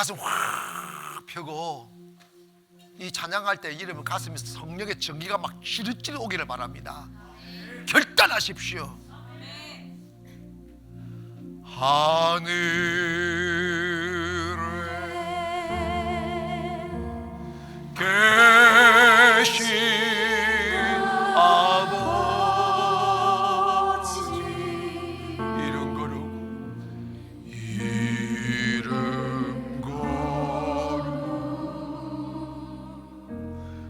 가슴 확 펴고 이 찬양할 때 이러면 가슴에 성령의 전기가 막 지릿지릿 오기를 바랍니다. 결단하십시오. 하늘에 계신 아버지 이름 거룩 이름 거룩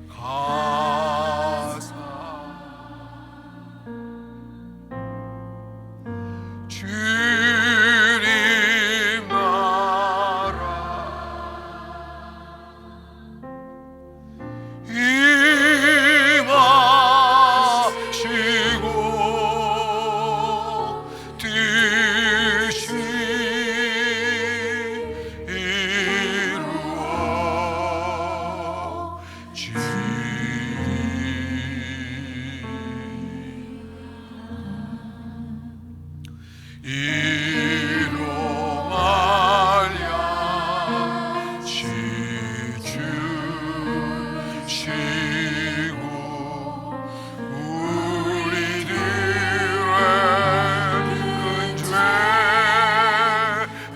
가사 주님 나라 임하시고 뜻이 이로 말야 지주시고 우리들의 큰 죄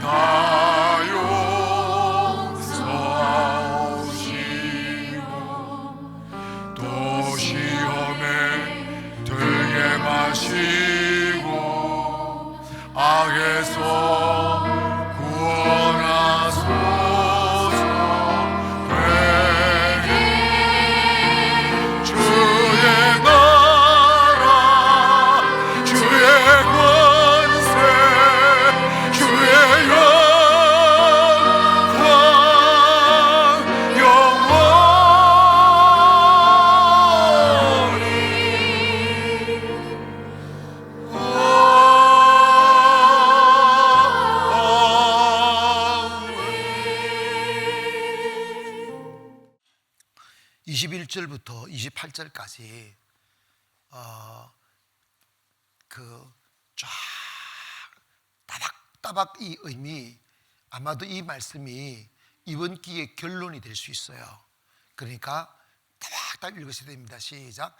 다 용서하시고 또 시험에 들게 마시고 악에서 구원하소서. 되리 주의 나라 주의 권세 주의 영광 영원히 아멘. 21절부터 28절까지 쫙 따박따박 이 의미, 아마도 이 말씀이 이번 기회의 결론이 될 수 있어요. 그러니까 따박따박 읽으셔야 됩니다. 시작.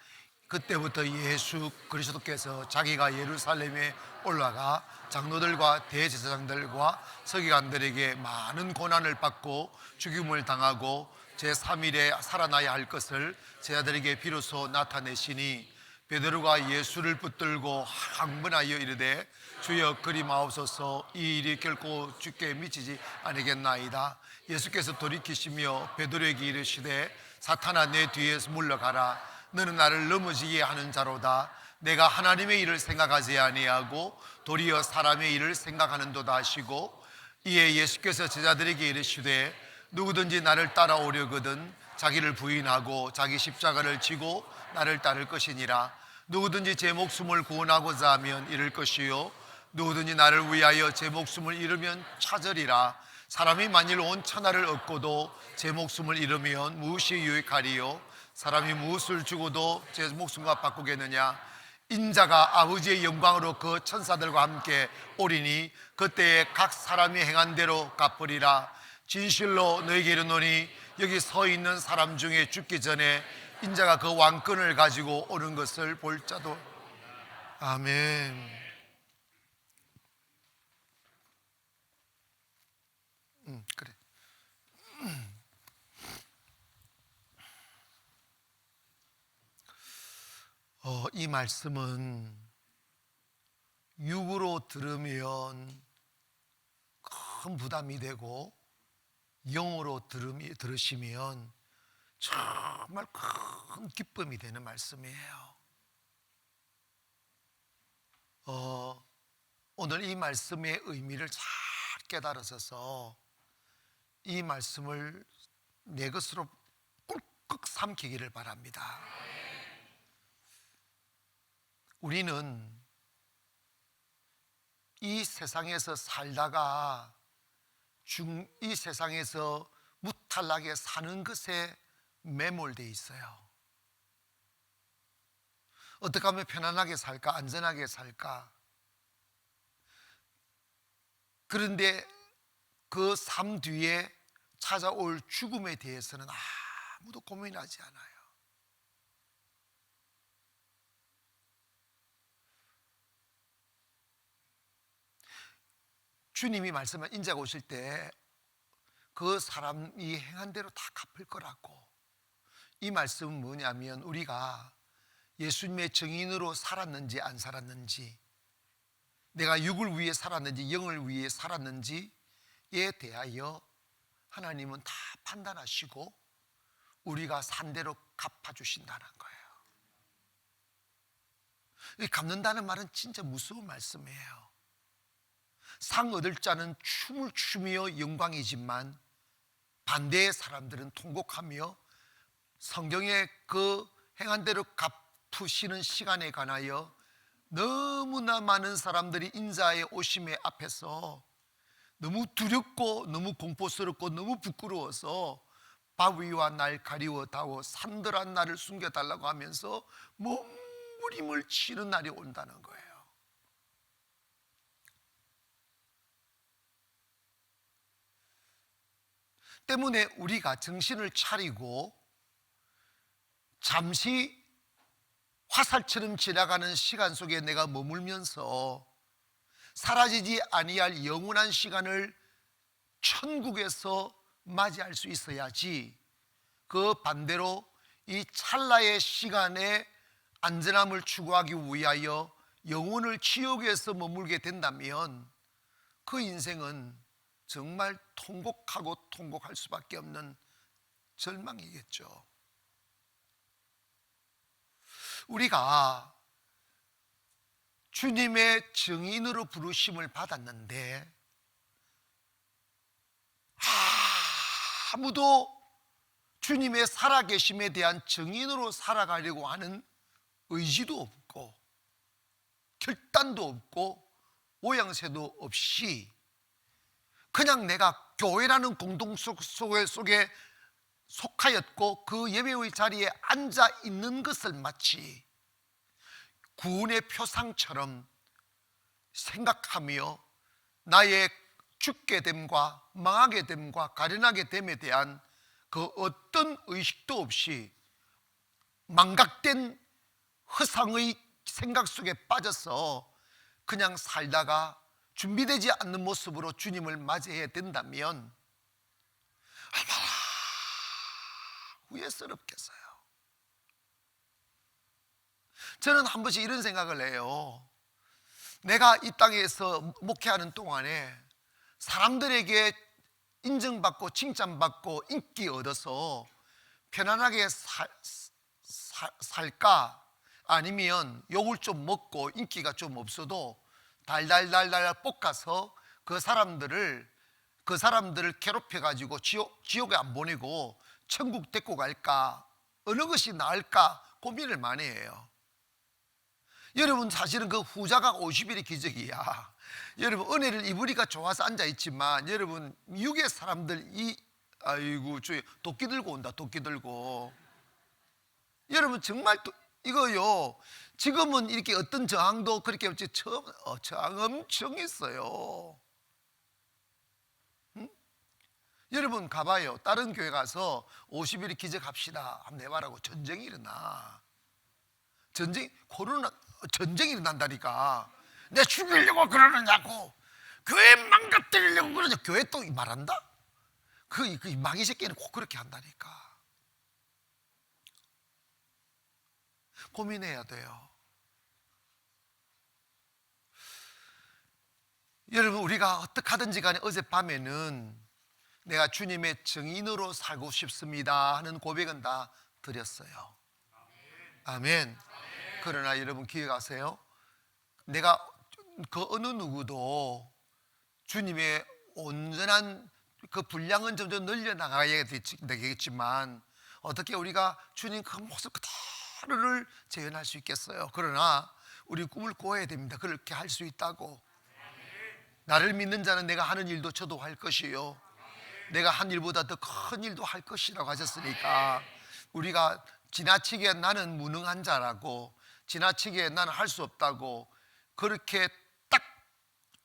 그때부터 예수 그리스도께서 자기가 예루살렘에 올라가 장로들과 대제사장들과 서기관들에게 많은 고난을 받고 죽임을 당하고 제3일에 살아나야 할 것을 제자들에게 비로소 나타내시니 베드로가 예수를 붙들고 항문하여 이르되 주여 그리 마옵소서 이 일이 결코 주께 미치지 아니겠나이다. 예수께서 돌이키시며 베드로에게 이르시되 사탄아 내 뒤에서 물러가라. 너는 나를 넘어지게 하는 자로다. 내가 하나님의 일을 생각하지 아니하고 도리어 사람의 일을 생각하는도다 하시고 이에 예수께서 제자들에게 이르시되 누구든지 나를 따라오려거든 자기를 부인하고 자기 십자가를 지고 나를 따를 것이니라. 누구든지 제 목숨을 구원하고자 하면 잃을 것이요 누구든지 나를 위하여 제 목숨을 잃으면 찾으리라. 사람이 만일 온 천하를 얻고도 제 목숨을 잃으면 무엇이 유익하리요? 사람이 무엇을 주고도 제 목숨과 바꾸겠느냐? 인자가 아버지의 영광으로 그 천사들과 함께 오리니 그때에 각 사람이 행한 대로 갚으리라. 진실로 너희에게 이르노니 여기 서 있는 사람 중에 죽기 전에 인자가 그 왕권을 가지고 오는 것을 볼 자도. 아멘. 그래. 이 말씀은 육으로 들으면 큰 부담이 되고 영으로 들으시면 정말 큰 기쁨이 되는 말씀이에요. 오늘 이 말씀의 의미를 잘 깨달으셔서 이 말씀을 내 것으로 꿀꺽 삼키기를 바랍니다. 우리는 이 세상에서 살다가 이 세상에서 무탈하게 사는 것에 매몰되어 있어요. 어떻게 하면 편안하게 살까? 안전하게 살까? 그런데 그 삶 뒤에 찾아올 죽음에 대해서는 아무도 고민하지 않아요. 주님이 말씀한 인자가 오실 때 그 사람이 행한 대로 다 갚을 거라고. 이 말씀은 뭐냐면 우리가 예수님의 증인으로 살았는지 안 살았는지, 내가 육을 위해 살았는지 영을 위해 살았는지에 대하여 하나님은 다 판단하시고 우리가 산 대로 갚아주신다는 거예요. 이 갚는다는 말은 진짜 무서운 말씀이에요. 상 얻을 자는 춤을 추며 영광이지만 반대의 사람들은 통곡하며 성경의 그 행한 대로 갚으시는 시간에 관하여 너무나 많은 사람들이 인자의 오심의 앞에서 너무 두렵고 너무 공포스럽고 너무 부끄러워서 바위와 날 가리워다오 산들아 나를 숨겨달라고 하면서 몸부림을 치는 날이 온다는 거예요. 때문에 우리가 정신을 차리고 잠시 화살처럼 지나가는 시간 속에 내가 머물면서 사라지지 아니할 영원한 시간을 천국에서 맞이할 수 있어야지, 그 반대로 이 찰나의 시간에 안전함을 추구하기 위하여 영혼을 지옥에서 머물게 된다면 그 인생은 정말 통곡하고 통곡할 수밖에 없는 절망이겠죠. 우리가 주님의 증인으로 부르심을 받았는데 아무도 주님의 살아계심에 대한 증인으로 살아가려고 하는 의지도 없고 결단도 없고 모양새도 없이 그냥 내가 교회라는 공동체 속에 속하였고 그 예배의 자리에 앉아 있는 것을 마치 구원의 표상처럼 생각하며 나의 죽게 됨과 망하게 됨과 가련하게 됨에 대한 그 어떤 의식도 없이 망각된 허상의 생각 속에 빠져서 그냥 살다가 준비되지 않는 모습으로 주님을 맞이해야 된다면 얼마나 후회스럽겠어요. 저는 한 번씩 이런 생각을 해요. 내가 이 땅에서 목회하는 동안에 사람들에게 인정받고 칭찬받고 인기 얻어서 편안하게 살까, 아니면 욕을 좀 먹고 인기가 좀 없어도 달달달달 볶아서 그 사람들을 괴롭혀가지고 지옥에 안 보내고 천국 데리고 갈까, 어느 것이 나을까 고민을 많이 해요. 여러분, 사실은 그 후자가 50일의 기적이야. 여러분, 은혜를 입으니까 좋아서 앉아있지만 여러분, 미국의 사람들 아이고 저기 도끼 들고 온다. 도끼 들고. 여러분 정말 이거요, 지금은 이렇게 어떤 저항도 그렇게 없지 저항 엄청 있어요. 응? 여러분 가봐요. 다른 교회 가서 50일의 기적합시다 한번 해봐라고. 전쟁이 일어나. 전쟁이 일어난다니까. 내 죽이려고 그러느냐고, 교회 망가뜨리려고 그러냐. 교회 또 말한다? 그 마귀 새끼는 꼭 그렇게 한다니까. 고민해야 돼요. 여러분, 우리가 어떻게 하든지 간에 어젯밤에는 내가 주님의 증인으로 살고 싶습니다 하는 고백은 다 드렸어요. 아멘. 그러나 여러분 기억하세요. 내가 그 어느 누구도 주님의 온전한 그 분량은 점점 늘려나가야 되겠지만 어떻게 우리가 주님 그 모습 그대로를 재현할 수 있겠어요? 그러나 우리 꿈을 꿔야 됩니다. 그렇게 할 수 있다고. 나를 믿는 자는 내가 하는 일도 저도 할 것이요, 내가 한 일보다 더 큰 일도 할 것이라고 하셨으니까, 우리가 지나치게 나는 무능한 자라고, 지나치게 나는 할 수 없다고 그렇게 딱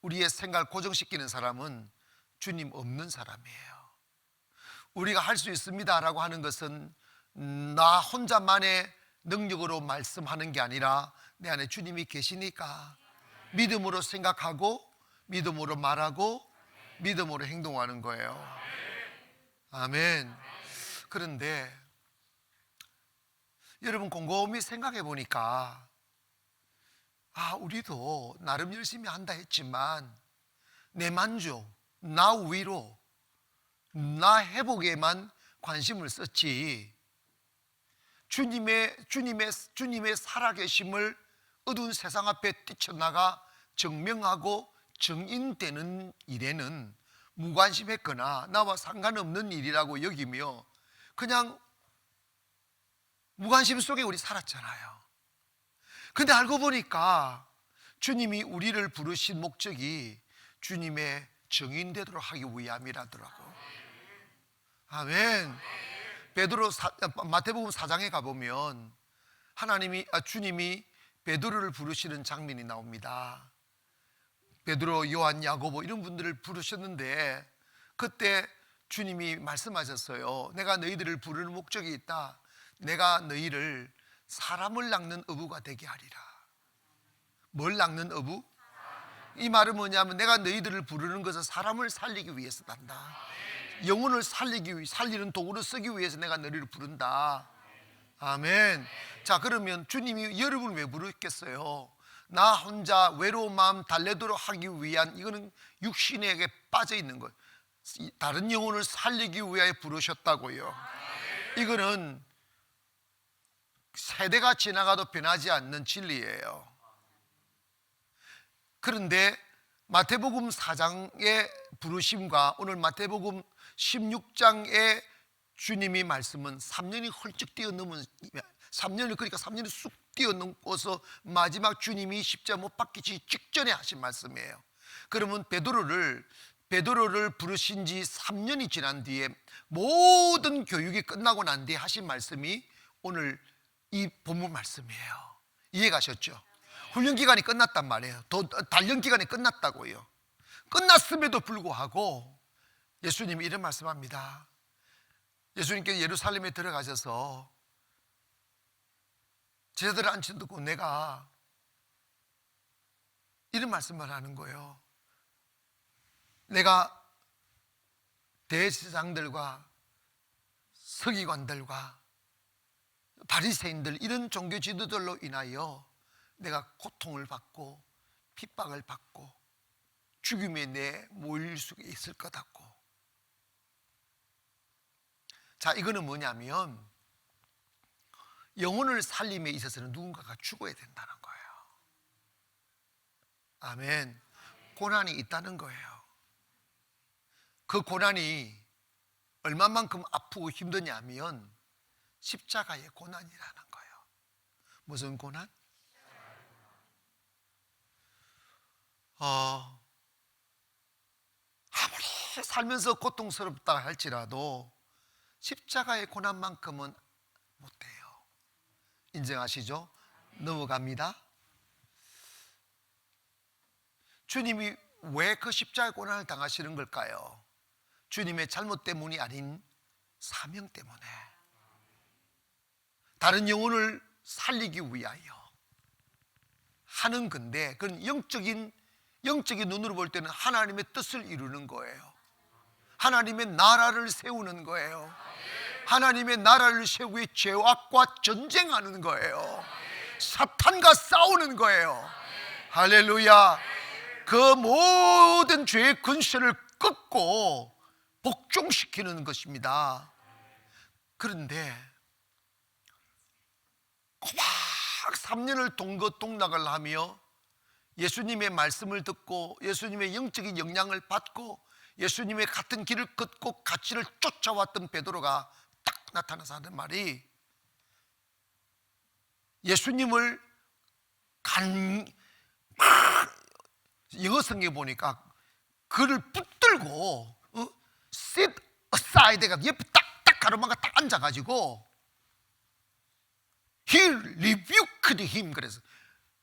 우리의 생각을 고정시키는 사람은 주님 없는 사람이에요. 우리가 할 수 있습니다라고 하는 것은 나 혼자만의 능력으로 말씀하는 게 아니라 내 안에 주님이 계시니까 믿음으로 생각하고 믿음으로 말하고 믿음으로 행동하는 거예요. 아멘. 그런데 여러분 곰곰이 생각해 보니까 우리도 나름 열심히 한다 했지만 내 만족, 나 위로, 나 회복에만 관심을 썼지 주님의 살아계심을 어두운 세상 앞에 뛰쳐나가 증명하고 증인되는 일에는 무관심했거나 나와 상관없는 일이라고 여기며 그냥 무관심 속에 우리 살았잖아요. 근데 알고 보니까 주님이 우리를 부르신 목적이 주님의 증인되도록 하기 위함이라더라고. 아멘. 마태복음 4장에 가보면 주님이 베드로를 부르시는 장면이 나옵니다. 베드로, 요한, 야고보 이런 분들을 부르셨는데 그때 주님이 말씀하셨어요. 내가 너희들을 부르는 목적이 있다. 내가 너희를 사람을 낚는 어부가 되게 하리라. 뭘 낚는 어부? 이 말은 뭐냐면 내가 너희들을 부르는 것은 사람을 살리기 위해서단다. 영혼을 살리는 도구로 쓰기 위해서 내가 너희를 부른다. 아멘. 자, 그러면 주님이 여러분을 왜 부르겠어요? 나 혼자 외로운 마음 달래도록 하기 위한, 이거는 육신에게 빠져 있는 거예요. 다른 영혼을 살리기 위하여 부르셨다고요. 이거는 세대가 지나가도 변하지 않는 진리예요. 그런데 마태복음 4장의 부르심과 오늘 마태복음 16장의 주님이 말씀은 3년이 훌쩍 뛰어넘은 3년이 쑥 뛰어넘고서 마지막 주님이 십자가 못 박히기 직전에 하신 말씀이에요. 그러면 베드로를 부르신 지 3년이 지난 뒤에 모든 교육이 끝나고 난 뒤에 하신 말씀이 오늘 이 본문 말씀이에요. 이해가셨죠? 훈련 기간이 끝났단 말이에요. 단련 기간이 끝났다고요. 끝났음에도 불구하고 예수님이 이런 말씀합니다. 예수님께서 예루살렘에 들어가셔서 제자들을 앉힌 듣고 내가 이런 말씀을 하는 거예요. 내가 대제사장들과 서기관들과 바리새인들 이런 종교 지도들로 인하여 내가 고통을 받고 핍박을 받고 죽임에 내몰릴 수 있을 것 같고. 자, 이거는 뭐냐면 영혼을 살림에 있어서는 누군가가 죽어야 된다는 거예요. 아멘. 고난이 있다는 거예요. 그 고난이 얼마만큼 아프고 힘드냐면 십자가의 고난이라는 거예요. 무슨 고난? 아무리 살면서 고통스럽다 할지라도 십자가의 고난만큼은 못해요. 인정하시죠? 넘어갑니다. 주님이 왜 그 십자가의 고난을 당하시는 걸까요? 주님의 잘못 때문이 아닌 사명 때문에, 다른 영혼을 살리기 위하여 하는 건데, 그건 영적인 눈으로 볼 때는 하나님의 뜻을 이루는 거예요. 하나님의 나라를 세우는 거예요. 하나님의 나라를 세우기 위해 죄악과 전쟁하는 거예요. 사탄과 싸우는 거예요. 할렐루야. 그 모든 죄의 근세를 끊고 복종시키는 것입니다. 그런데 고막 3년을 동거동락을 하며 예수님의 말씀을 듣고 예수님의 영적인 영향을 받고 예수님의 같은 길을 걷고 가치를 쫓아왔던 베드로가 딱 나타나서 하는 말이, 예수님을 영어 성경에 보니까 그를 붙들고 sit aside가 옆에 딱 가로막아 딱 앉아가지고 He rebuked him. 그래서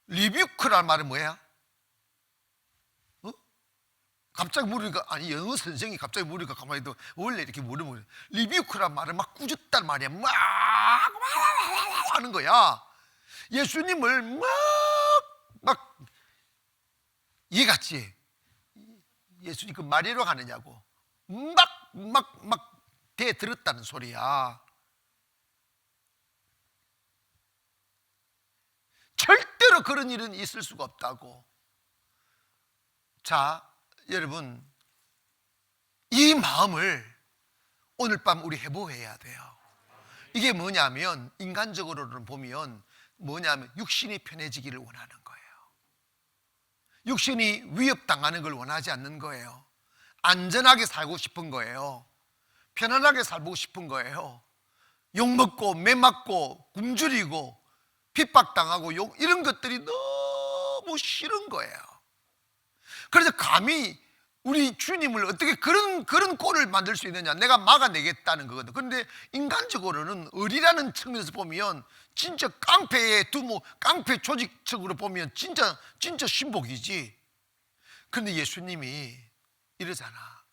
rebuke란 말은 뭐야? 갑자기 물으니까, 아니 영어 선생이 갑자기 물으니까 가만히 또 원래 이렇게 물으면 리뷰크란 말을 막 꾸짖단 말이야. 막 하는 거야. 예수님을 막 이해갔지? 예수님 그 마리로 가느냐고 막 대들었다는 소리야. 절대로 그런 일은 있을 수가 없다고. 자, 여러분, 이 마음을 오늘 밤 우리 회복해야 돼요. 이게 뭐냐면, 인간적으로는 보면 뭐냐면 육신이 편해지기를 원하는 거예요. 육신이 위협당하는 걸 원하지 않는 거예요. 안전하게 살고 싶은 거예요. 편안하게 살고 싶은 거예요. 욕먹고 매맞고 굶주리고 핍박당하고 이런 것들이 너무 싫은 거예요. 그래서 감히 우리 주님을 어떻게 그런 꼴을 만들 수 있느냐, 내가 막아내겠다는 거거든. 그런데 인간적으로는 의리라는 측면에서 보면 진짜 깡패의 두모, 깡패 조직적으로 보면 진짜 신복이지. 그런데 예수님이 이러잖아.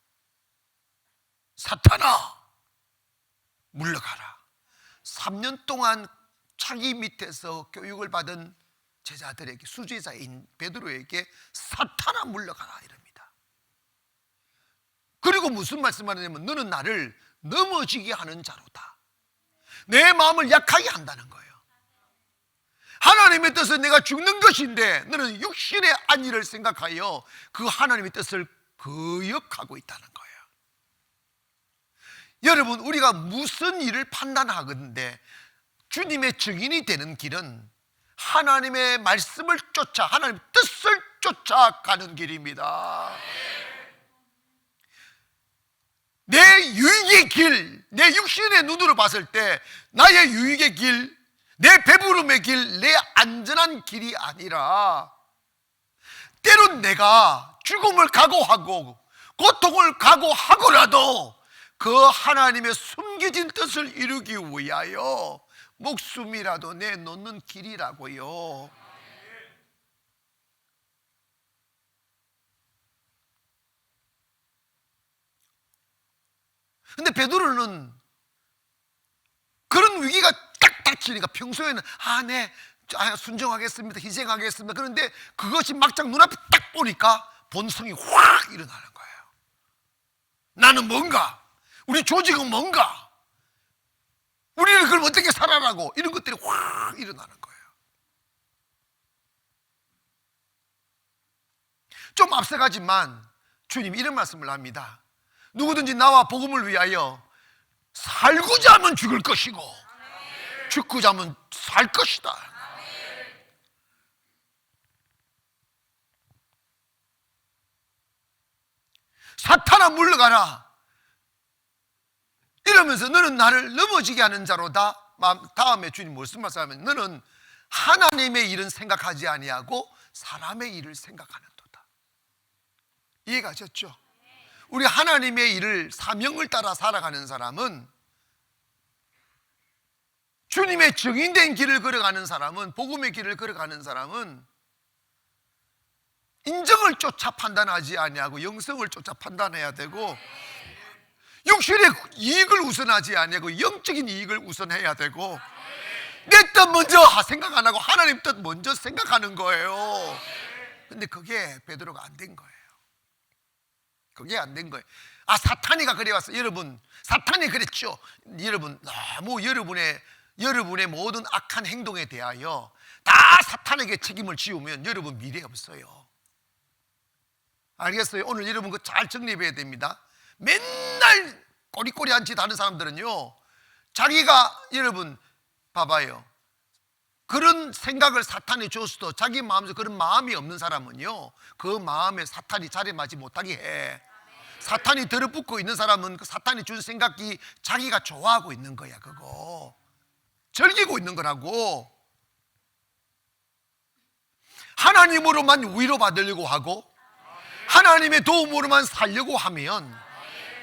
사탄아, 물러가라. 3년 동안 자기 밑에서 교육을 받은 제자들에게, 수제자인 베드로에게 사탄아 물러가라 이럽니다. 그리고 무슨 말씀을 하냐면, 너는 나를 넘어지게 하는 자로다. 내 마음을 약하게 한다는 거예요. 하나님의 뜻은 내가 죽는 것인데 너는 육신의 안위를 생각하여 그 하나님의 뜻을 거역하고 있다는 거예요. 여러분, 우리가 무슨 일을 판단하건대 주님의 증인이 되는 길은 하나님의 말씀을 쫓아, 하나님의 뜻을 쫓아가는 길입니다. 내 유익의 길, 내 육신의 눈으로 봤을 때 나의 유익의 길, 내 배부름의 길, 내 안전한 길이 아니라 때론 내가 죽음을 각오하고 고통을 각오하고라도 그 하나님의 숨겨진 뜻을 이루기 위하여 목숨이라도 내놓는 길이라고요. 근데 베드로는 그런 위기가 딱 닥치니까 평소에는 네, 순종하겠습니다, 희생하겠습니다. 그런데 그것이 막상 눈앞에 딱 보니까 본성이 확 일어나는 거예요. 나는 뭔가, 우리 조직은 뭔가, 우리는 그럼 어떻게 살아라고, 이런 것들이 확 일어나는 거예요. 좀 앞서가지만 주님이 이런 말씀을 합니다. 누구든지 나와 복음을 위하여 살고자 하면 죽을 것이고 죽고자 하면 살 것이다. 사탄아 물러가라 이러면서 너는 나를 넘어지게 하는 자로다. 다음에 주님 무슨 말씀하면, 너는 하나님의 일은 생각하지 아니하고 사람의 일을 생각하는 도다. 이해가셨죠? 우리 하나님의 일을, 사명을 따라 살아가는 사람은, 주님의 증인된 길을 걸어가는 사람은, 복음의 길을 걸어가는 사람은 인정을 쫓아 판단하지 아니하고 영성을 쫓아 판단해야 되고, 육신의 이익을 우선하지 아니하고 영적인 이익을 우선해야 되고, 내 뜻 먼저 생각 안 하고 하나님 뜻 먼저 생각하는 거예요. 근데 그게 베드로가 안 된 거예요. 그게 안 된 거예요. 사탄이가 그래왔어. 여러분, 사탄이 그랬죠. 여러분, 너무 여러분의 모든 악한 행동에 대하여 다 사탄에게 책임을 지우면 여러분 미래 없어요. 알겠어요? 오늘 여러분 그거 잘 정리해야 됩니다. 맨날 꼬리꼬리한 짓 하는 사람들은요, 자기가, 여러분 봐봐요, 그런 생각을 사탄이 줬어도 자기 마음에서 그런 마음이 없는 사람은요, 그 마음에 사탄이 자리하지 못하게 해. 사탄이 들어붙고 있는 사람은 그 사탄이 준 생각이 자기가 좋아하고 있는 거야. 그거 즐기고 있는 거라고. 하나님으로만 위로받으려고 하고 하나님의 도움으로만 살려고 하면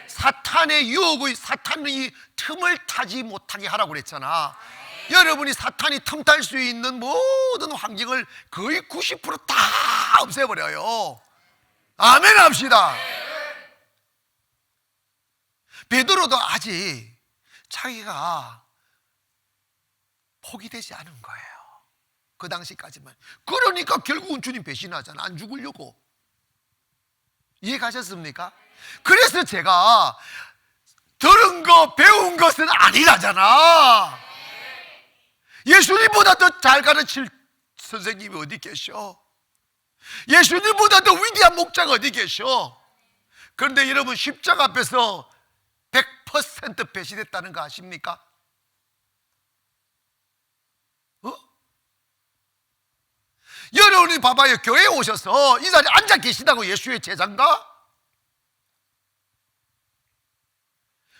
사탄의 유혹의, 사탄의 틈을 타지 못하게 하라고 그랬잖아. 여러분이 사탄이 틈탈 수 있는 모든 환경을 거의 90% 다 없애버려요. 아멘 합시다. 베드로도 아직 자기가 포기되지 않은 거예요. 그 당시까지만. 그러니까 결국은 주님 배신하잖아. 안 죽으려고. 이해 가셨습니까? 그래서 제가 들은 거 배운 것은 아니라잖아. 예수님보다 더 잘 가르칠 선생님이 어디 계셔? 예수님보다 더 위대한 목자가 어디 계셔? 그런데 여러분, 십자가 앞에서 100% 배신했다는 거 아십니까? 여러분이 봐봐요. 교회에 오셔서 이 자리에 앉아 계시다고 예수의 제자인가?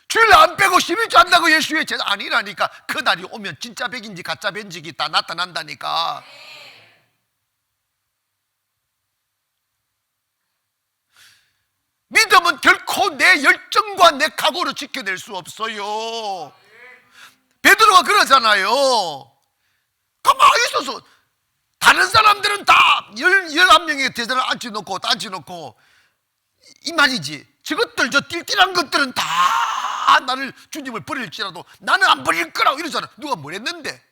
주일 안 빼고 11조 한다고 예수의 제자 아니라니까. 그날이 오면 진짜 백인지 가짜 백인지 다 나타난다니까. 믿음은 결코 내 열정과 내 각오를 지켜낼 수 없어요. 베드로가 그러잖아요. 가만히 있어서 다른 사람들은 다 11명의 대장을 앉혀놓고 이 말이지. 저것들, 저 띨띨한 것들은 다 나를, 주님을 버릴지라도 나는 안 버릴 거라고 이러잖아. 누가 뭘 했는데?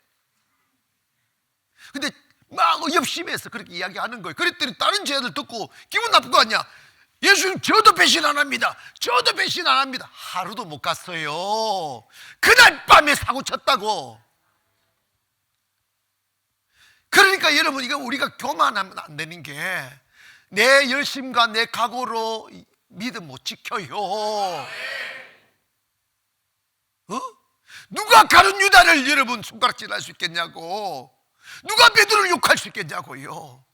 근데 막 의협심에서 그렇게 이야기하는 거예요. 그랬더니 다른 제자들 듣고 기분 나쁜 거 아니야. 예수님, 저도 배신 안 합니다. 저도 배신 안 합니다. 하루도 못 갔어요. 그날 밤에 사고 쳤다고. 그러니까 여러분, 이거 우리가 교만하면 안 되는 게, 내 열심과 내 각오로 믿음 못 지켜요. 누가 가룟 유다를 여러분 손가락질 할 수 있겠냐고. 누가 베드로를 욕할 수 있겠냐고요.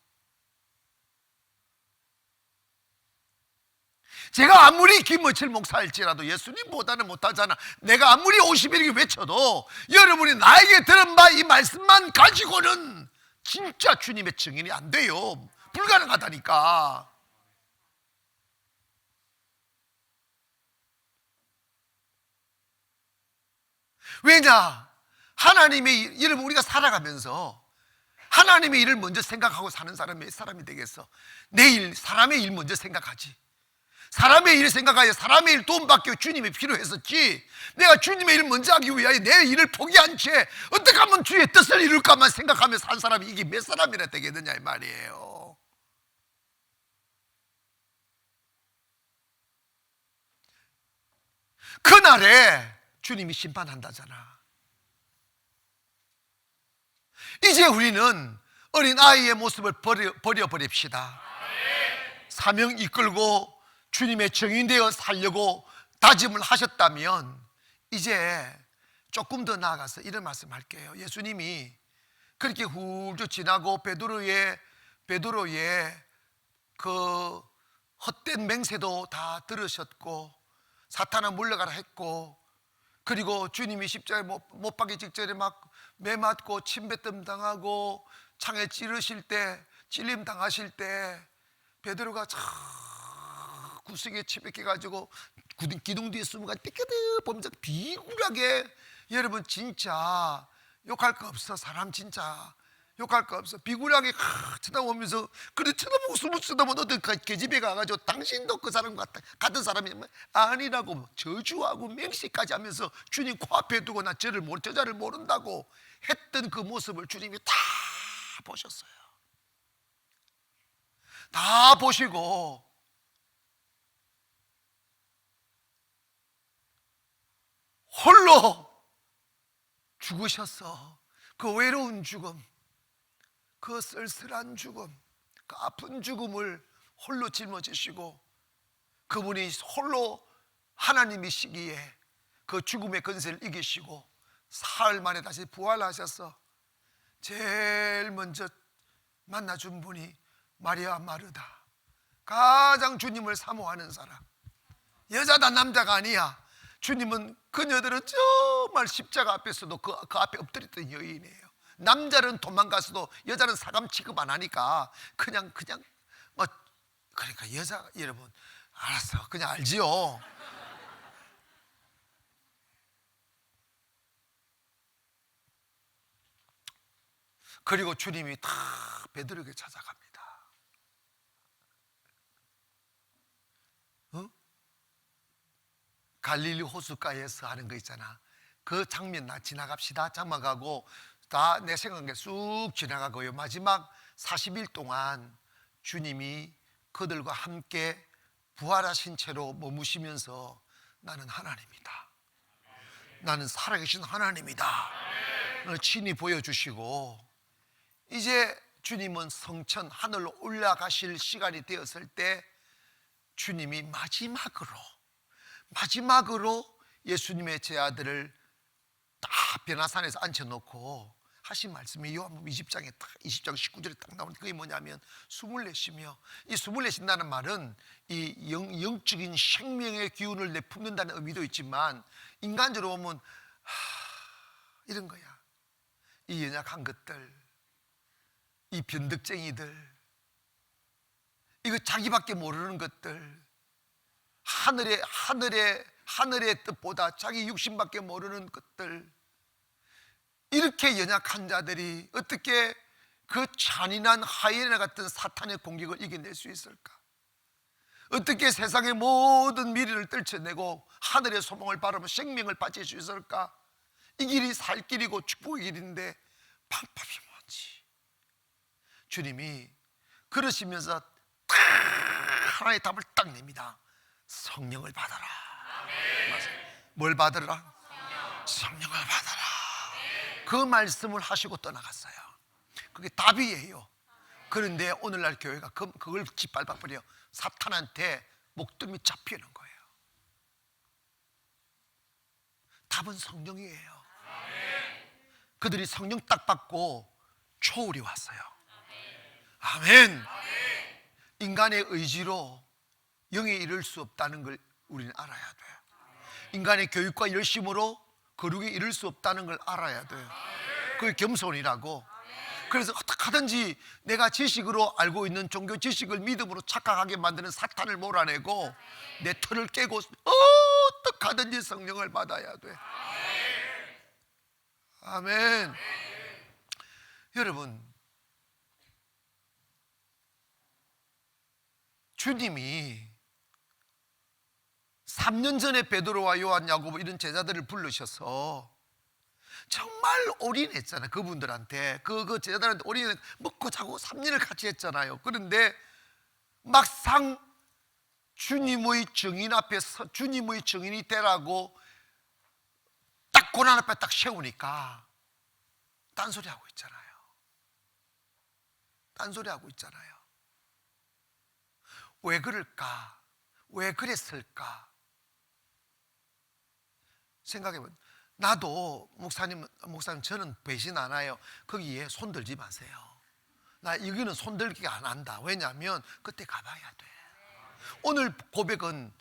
제가 아무리 김어철 목사일지라도 예수님보다는 못하잖아. 내가 아무리 50일을 외쳐도 여러분이 나에게 들은 바 이 말씀만 가지고는 진짜 주님의 증인이 안 돼요. 불가능하다니까. 왜냐? 하나님의, 여러분, 우리가 살아가면서 하나님의 일을 먼저 생각하고 사는 사람이 몇 사람이 되겠어? 내일 사람의 일 먼저 생각하지. 사람의 일을 생각하여 사람의 일 도움받기 위해 주님이 필요했었지. 내가 주님의 일을 먼저 하기 위하여 내 일을 포기한 채 어떻게 하면 주의 뜻을 이룰까만 생각하며 산 사람이 이게 몇 사람이나 되겠느냐 이 말이에요. 그날에 주님이 심판한다잖아. 이제 우리는 어린 아이의 모습을 버려버립시다. 사명 이끌고 주님의 증인되어 살려고 다짐을 하셨다면 이제 조금 더 나아가서 이런 말씀할게요. 예수님이 그렇게 훌쩍 지나고 베드로의 그 헛된 맹세도 다 들으셨고 사탄아 물러가라 했고, 그리고 주님이 십자가에 못 박기 직전에 막 매 맞고 침뱉음 당하고 창에 찌르실 때, 찔림 당하실 때 베드로가 참 구석에 치맥해가지고 기둥 뒤에 숨어가지고 삐끗 보면서 비굴하게, 여러분 진짜 욕할 거 없어. 사람 진짜 욕할 거 없어. 비굴하게 쳐다보면서, 그래 쳐다보고 숨을 쳐다보면 어떤 계집애 가가지고 당신도 그 사람 같은 사람이면 아니라고 저주하고 맹세까지 하면서 주님 코앞에 두고 나 저자를 모른다고 했던 그 모습을 주님이 다 보셨어요. 다 보시고 홀로 죽으셨어. 그 외로운 죽음, 그 쓸쓸한 죽음, 그 아픈 죽음을 홀로 짊어지시고, 그분이 홀로 하나님이시기에 그 죽음의 권세를 이기시고 사흘 만에 다시 부활하셔서 제일 먼저 만나준 분이 마리아 마르다, 가장 주님을 사모하는 사람. 여자다 남자가 아니야. 주님은, 그녀들은 정말 십자가 앞에서도 그 앞에 엎드렸던 여인이에요. 남자는 도망갔어도 여자는 사감 취급 안 하니까 그냥 그러니까 여자, 여러분 알았어, 그냥 알지요. 그리고 주님이 다 베드로에게 찾아갑니다. 갈릴리 호숫가에서 하는 거 있잖아. 그 장면 나 지나갑시다. 장만 가고 다 내 생각에 쑥 지나가고요. 마지막 40일 동안 주님이 그들과 함께 부활하신 채로 머무시면서 나는 하나님이다, 나는 살아계신 하나님이다 친히 보여주시고, 이제 주님은 성천 하늘로 올라가실 시간이 되었을 때 주님이 마지막으로 예수님의 제자들을 딱 변화산에서 앉혀놓고 하신 말씀이 요한복음 20장 19절에 딱 나오는데, 그게 뭐냐면 24시며, 이 24신다는 말은 이 영적인 생명의 기운을 내뿜는다는 의미도 있지만, 인간적으로 보면 이런 거야. 이 연약한 것들, 이 변덕쟁이들, 이거 자기밖에 모르는 것들, 하늘의 뜻보다 자기 육신밖에 모르는 것들, 이렇게 연약한 자들이 어떻게 그 잔인한 하이에나 같은 사탄의 공격을 이겨낼 수 있을까? 어떻게 세상의 모든 미래를 떨쳐내고 하늘의 소망을 바라며 생명을 바칠 수 있을까? 이 길이 살 길이고 축복의 길인데 방법이 뭔지 주님이 그러시면서 딱 하나의 답을 딱 냅니다. 성령을 받아라. 뭘 받으라? 성령을 받아라. 그 말씀을 하시고 떠나갔어요. 그게 답이에요. 그런데 오늘날 교회가 그걸 짓밟아버려 사탄한테 목숨이 잡히는 거예요. 답은 성령이에요. 그들이 성령 딱 받고 초월이 왔어요. 아멘. 인간의 의지로 영에 이를 수 없다는 걸 우리는 알아야 돼요. 인간의 교육과 열심으로 거룩에 이를 수 없다는 걸 알아야 돼요. 그게 겸손이라고. 그래서 어떻게 하든지 내가 지식으로 알고 있는 종교 지식을 믿음으로 착각하게 만드는 사탄을 몰아내고 내 틀을 깨고 어떻게 하든지 성령을 받아야 돼. 아멘. 여러분, 주님이 3년 전에 베드로와 요한, 야고보 이런 제자들을 부르셔서 정말 올인했잖아요. 그분들한테 그 제자들한테 올인해 먹고 자고 3년을 같이 했잖아요. 그런데 막상 주님의 증인 앞에서 주님의 증인이 되라고 딱 고난 앞에 딱 세우니까 딴소리하고 있잖아요. 딴소리하고 있잖아요. 왜 그럴까? 왜 그랬을까? 생각해보면, 나도 목사님 저는 배신 안 해요. 거기에 손 들지 마세요. 나 여기는 손 들기 안 한다. 왜냐하면 그때 가봐야 돼. 오늘 고백은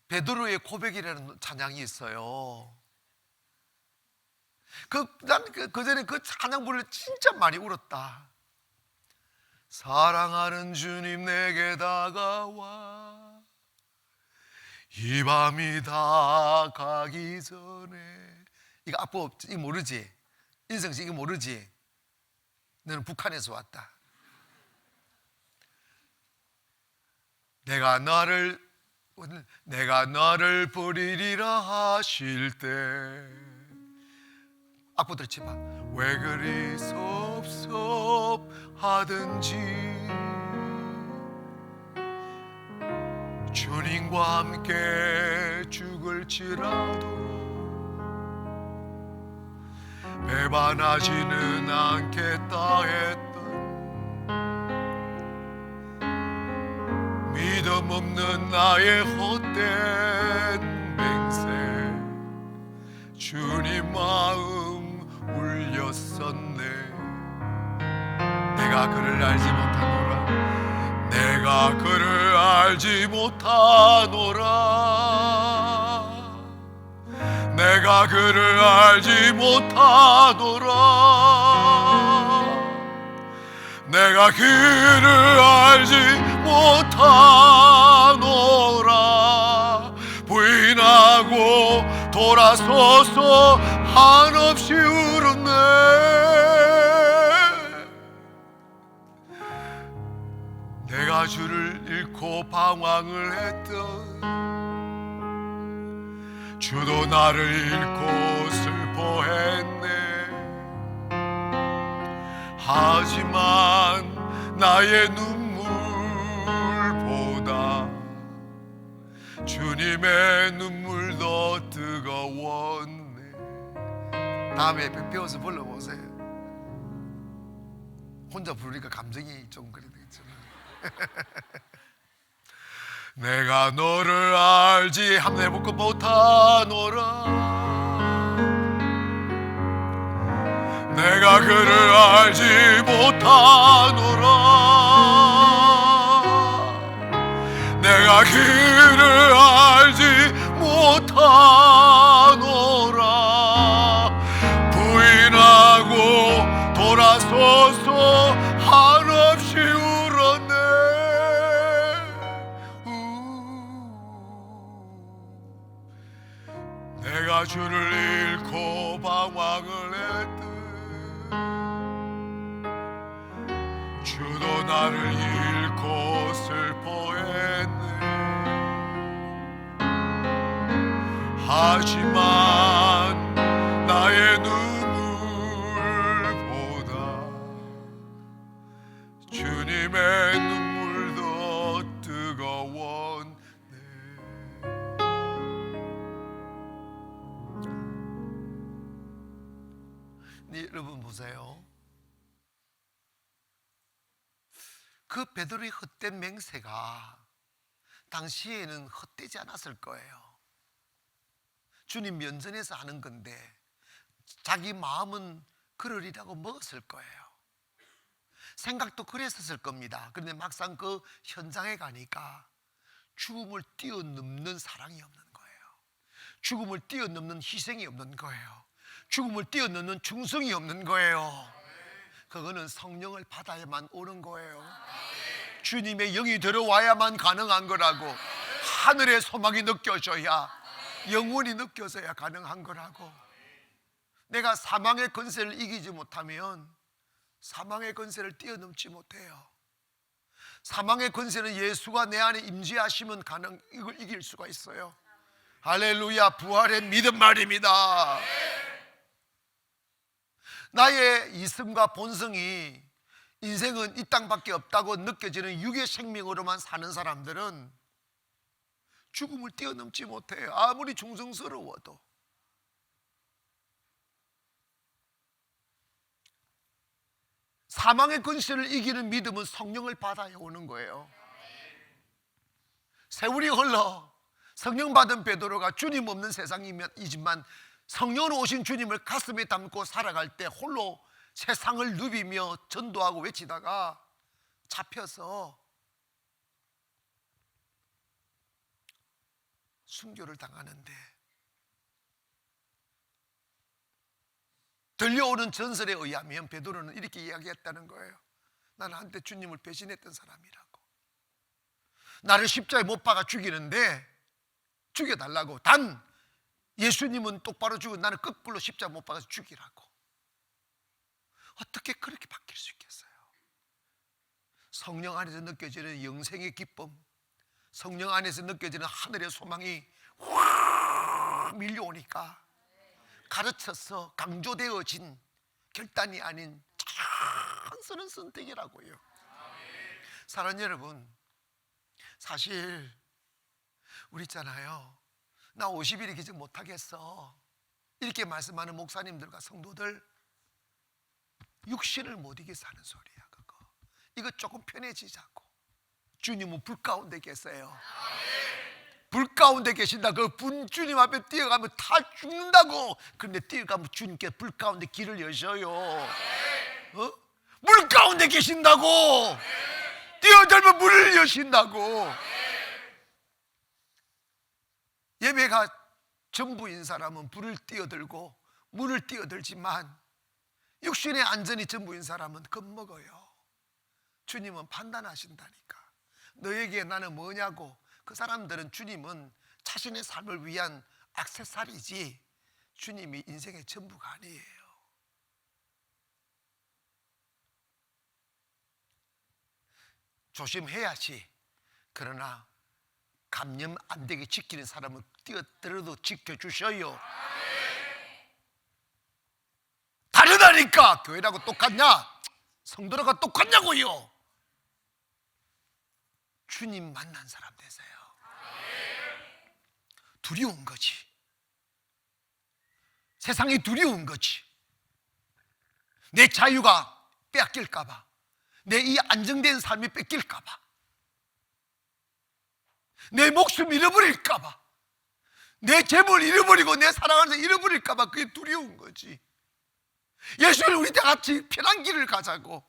베드로의 고백이라는 찬양이 있어요. 난 그 전에 그 찬양 부를 진짜 많이 울었다. 사랑하는 주님 내게 다가와 이 밤이 다 가기 전에. 이거 앞부 이거 모르지? 인성씨 이거 모르지? 너는 북한에서 왔다. 내가 나를 버리리라 하실 때, 앞부 들지 마. 왜 그리 섭섭하든지 주님과 함께 죽을지라도 배반하지는 않겠다 했던 믿음 없는 나의 헛된 맹세, 주님 마음 울렸었네. 내가 그를 알지 못하노라. 내가 그를 알지 못하노라. 내가 그를 알지 못하노라. 내가 그를 알지 못하노라. 부인하고 돌아서서 한없이 울었네. 내가 주를 잃고 방황을 했던 주도 나를 잃고 슬퍼했네. 하지만 나의 눈물보다 주님의 눈물 더 뜨거웠네. 다음에 배워서 불러보세요. 혼자 부르니까 감정이 좀 그래 되겠지만 내가 너를 알지 한번 해볼까 못하노라. 내가 그를 알지 못하노라. 내가 그를 알지 못하노라. 부인하고 돌아서서 한없이 울었네. 내가 주를 잃고 방황을 했듯 주도 나를 잃고 슬퍼했네. 하지만 나의 눈물보다 주님의 눈물 더 뜨거웠네. 네, 여러분 보세요. 그 베드로의 헛된 맹세가 당시에는 헛되지 않았을 거예요. 주님 면전에서 하는 건데 자기 마음은 그러리라고 먹었을 거예요. 생각도 그랬었을 겁니다. 그런데 막상 그 현장에 가니까 죽음을 뛰어넘는 사랑이 없는 거예요. 죽음을 뛰어넘는 희생이 없는 거예요. 죽음을 뛰어넘는 충성이 없는 거예요. 그거는 성령을 받아야만 오는 거예요. 주님의 영이 들어와야만 가능한 거라고. 하늘의 소망이 느껴져야, 영원히 느껴져야 가능한 거라고. 내가 사망의 권세를 이기지 못하면 사망의 권세를 뛰어넘지 못해요. 사망의 권세는 예수가 내 안에 임재하시면 이걸 이길 수가 있어요. 할렐루야. 부활의 믿음 말입니다. 나의 이성과 본성이 인생은 이 땅밖에 없다고 느껴지는 육의 생명으로만 사는 사람들은 죽음을 뛰어넘지 못해요. 아무리 중성스러워도. 사망의 권세를 이기는 믿음은 성령을 받아야 오는 거예요. 세월이 흘러 성령 받은 베드로가 주님 없는 세상이지만 성령으로 오신 주님을 가슴에 담고 살아갈 때 홀로 세상을 누비며 전도하고 외치다가 잡혀서 순교를 당하는데, 들려오는 전설에 의하면 베드로는 이렇게 이야기했다는 거예요. 나는 한때 주님을 배신했던 사람이라고. 나를 십자가에 못 박아 죽이는데 죽여달라고. 단 예수님은 똑바로 죽고 나는 거꾸로 십자가 못 박아서 죽이라고. 어떻게 그렇게 바뀔 수 있겠어요? 성령 안에서 느껴지는 영생의 기쁨, 성령 안에서 느껴지는 하늘의 소망이 확 밀려오니까 가르쳐서 강조되어진 결단이 아닌 자연스러운 선택이라고요. 사랑하는 여러분, 사실 우리 있잖아요, 나 50일이 기적 못하겠어 이렇게 말씀하는 목사님들과 성도들, 육신을 못 이겨 사는 소리야. 그거 이거 조금 편해지자고. 주님은 불 가운데 계세요. 불 가운데 계신다. 그 주님 앞에 뛰어가면 다 죽는다고. 그런데 뛰어가면 주님께 불 가운데 길을 여셔요. 물 가운데 계신다고. 뛰어들면 물을 여신다고. 예배가 전부인 사람은 불을 뛰어들고 물을 뛰어들지만 육신의 안전이 전부인 사람은 겁먹어요. 주님은 판단하신다니까. 너에게 나는 뭐냐고. 그 사람들은 주님은 자신의 삶을 위한 액세서리지 주님이 인생의 전부가 아니에요. 조심해야지. 그러나 감염 안 되게 지키는 사람은 뛰어들어도 지켜주셔요. 다르다니까. 교회라고 똑같냐? 성도라고 똑같냐고요. 주님 만난 사람 되세요. 두려운 거지. 세상이 두려운 거지. 내 자유가 빼앗길까 봐, 내 이 안정된 삶이 뺏길까 봐, 내 목숨 잃어버릴까 봐, 내 재물 잃어버리고 내 사랑하는 데 잃어버릴까 봐, 그게 두려운 거지. 예수를 우리 다 같이 편한 길을 가자고.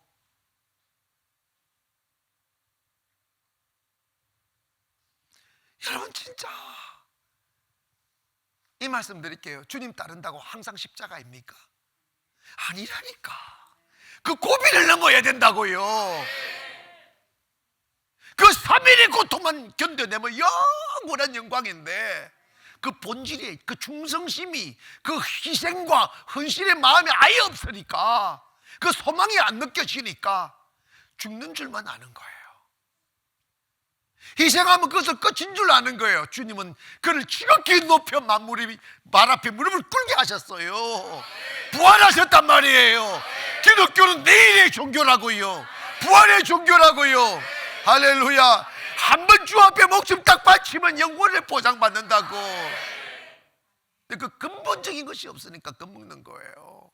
여러분, 진짜 이 말씀 드릴게요. 주님 따른다고 항상 십자가입니까? 아니라니까. 그 고비를 넘어야 된다고요. 그 3일의 고통만 견뎌내면 영원한 영광인데, 그 본질이, 그 충성심이, 그 희생과 헌신의 마음이 아예 없으니까, 그 소망이 안 느껴지니까 죽는 줄만 아는 거예요. 희생하면 그것을 끝인 줄 아는 거예요. 주님은 그를 지극히 높여 만물이 말 앞에 무릎을 꿇게 하셨어요. 부활하셨단 말이에요. 기독교는 내일의 종교라고요. 부활의 종교라고요. 할렐루야. 한 번 주 앞에 목숨 딱 바치면 영원을 보장받는다고. 근데 그 근본적인 것이 없으니까 겁먹는 거예요.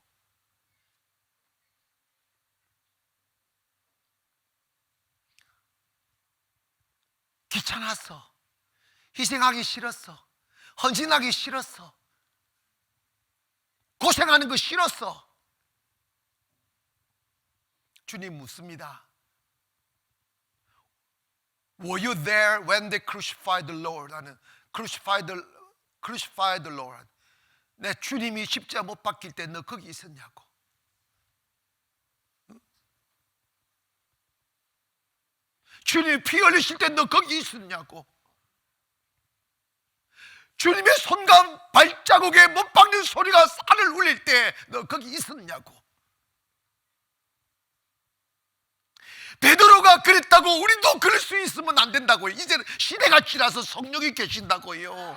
귀찮았어. 희생하기 싫었어. 헌신하기 싫었어. 고생하는 거 싫었어. 주님 묻습니다. Were you there when they crucified the Lord? 나는 crucified the Lord. 내 주님이 십자가 못 박힐 때 너 거기 있었냐고. 주님이 피 흘리실 때 너 거기 있었냐고. 주님의 손과 발자국에 못 박는 소리가 산을 울릴 때 너 거기 있었냐고. 베드로가 그랬다고 우리도 그럴 수 있으면 안 된다고요. 이제는 시대가 지나서 성령이 계신다고요.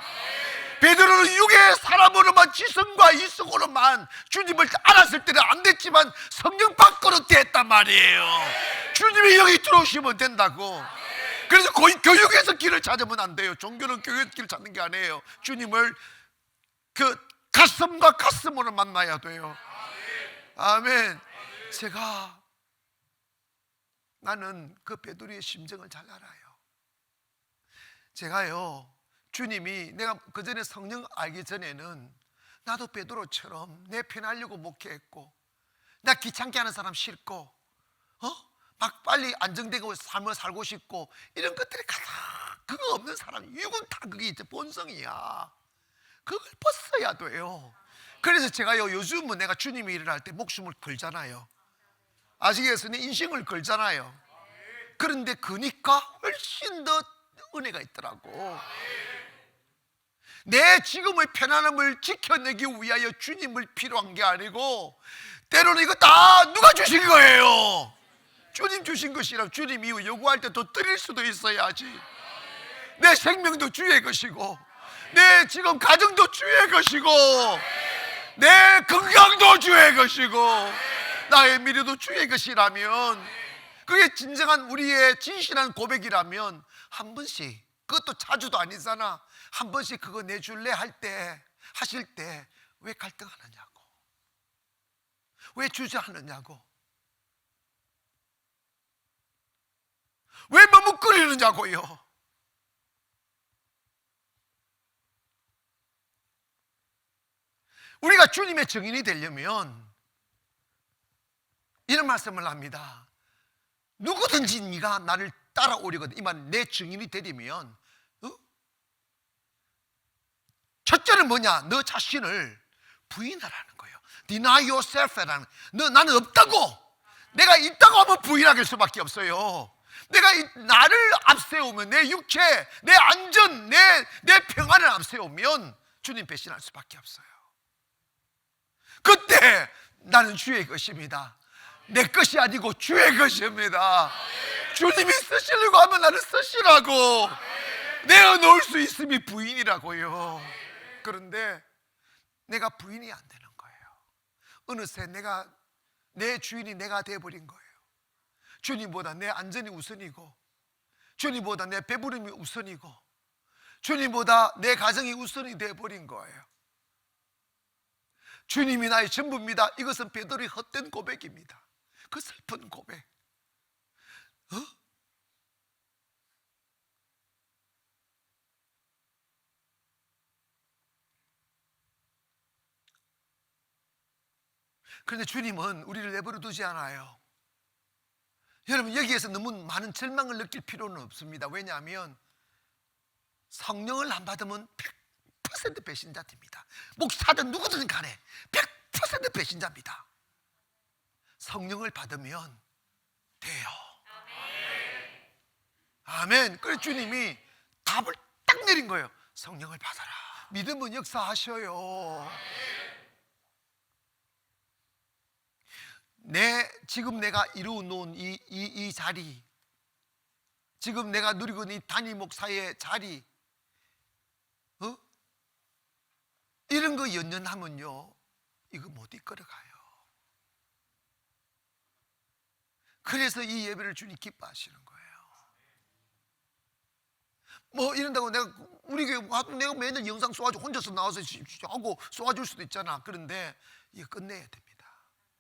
베드로는 육의 사람으로만, 지성과 이성으로만 주님을 알았을 때는 안 됐지만 성령 밖으로 됐단 말이에요. 주님이 여기 들어오시면 된다고. 그래서 교육에서 길을 찾으면 안 돼요. 종교는 교육에서 길을 찾는 게 아니에요. 주님을 그 가슴과 가슴으로 만나야 돼요. 아멘. 나는 그 베드로의 심정을 잘 알아요. 제가요, 주님이, 내가 그 전에 성령 알기 전에는 나도 베드로처럼 내 편하려고 목회했고, 나 귀찮게 하는 사람 싫고, 막 빨리 안정되고 삶을 살고 싶고, 이런 것들이 가장 그거 없는 사람, 육은 다 그게 이제 본성이야. 그걸 벗어야 돼요. 그래서 제가요, 요즘은 내가 주님이 일을 할 때 목숨을 걸잖아요. 아시겠어요? 내 인생을 걸잖아요. 그런데 그니까 훨씬 더 은혜가 있더라고. 내 지금의 편안함을 지켜내기 위하여 주님을 필요한 게 아니고, 때로는 이거 다 누가 주신 거예요. 주님 주신 것이라. 주님이 요구할 때 더 드릴 수도 있어야지. 내 생명도 주의 것이고, 내 지금 가정도 주의 것이고, 내 건강도 주의 것이고, 나의 미래도 주의 것이라면, 그게 진정한 우리의 진실한 고백이라면, 한 번씩, 그것도 자주도 아니잖아, 한 번씩 그거 내줄래 하실 때 왜 갈등하느냐고, 왜 주저하느냐고, 왜 머뭇거리느냐고요. 우리가 주님의 증인이 되려면 이런 말씀을 합니다. 누구든지 네가 나를 따라오려거든, 이만 내 증인이 되려면, 첫째는 뭐냐? 너 자신을 부인하라는 거예요. Deny yourself라는, 나는 없다고, 내가 있다고 하면 부인할 수밖에 없어요. 내가 나를 앞세우면, 내 육체, 내 안전, 내 평안을 앞세우면 주님 배신할 수밖에 없어요. 그때 나는 주의 것입니다. 내 것이 아니고 주의 것입니다. 주님이 쓰시려고 하면 나는 쓰시라고. 내가 놓을 수 있음이 부인이라고요. 그런데 내가 부인이 안 되는 거예요. 어느새 내 주인이 내가 되어버린 거예요. 주님보다 내 안전이 우선이고, 주님보다 내 배부름이 우선이고, 주님보다 내 가정이 우선이 되어버린 거예요. 주님이 나의 전부입니다. 이것은 베드로의 헛된 고백입니다. 그 슬픈 고백. 그런데 주님은 우리를 내버려 두지 않아요. 여러분, 여기에서 너무 많은 절망을 느낄 필요는 없습니다. 왜냐하면 성령을 안 받으면 100% 배신자입니다. 목사든 누구든 간에 100% 배신자입니다. 성령을 받으면 돼요. 아멘. 그래서 주님이 답을 딱 내린 거예요. 성령을 받아라. 믿음은 역사하셔요. 지금 내가 이루어놓은 이 자리, 지금 내가 누리고 있는 이 단임 목사의 자리, 이런 거 연연하면요, 이거 못 이끌어가요. 그래서 이 예배를 주님 기뻐하시는 거예요. 뭐 이런다고 우리 교회 내가 매일 영상 쏘아주고 혼자서 나와서 하고 쏘아줄 수도 있잖아. 그런데 이거 끝내야 됩니다.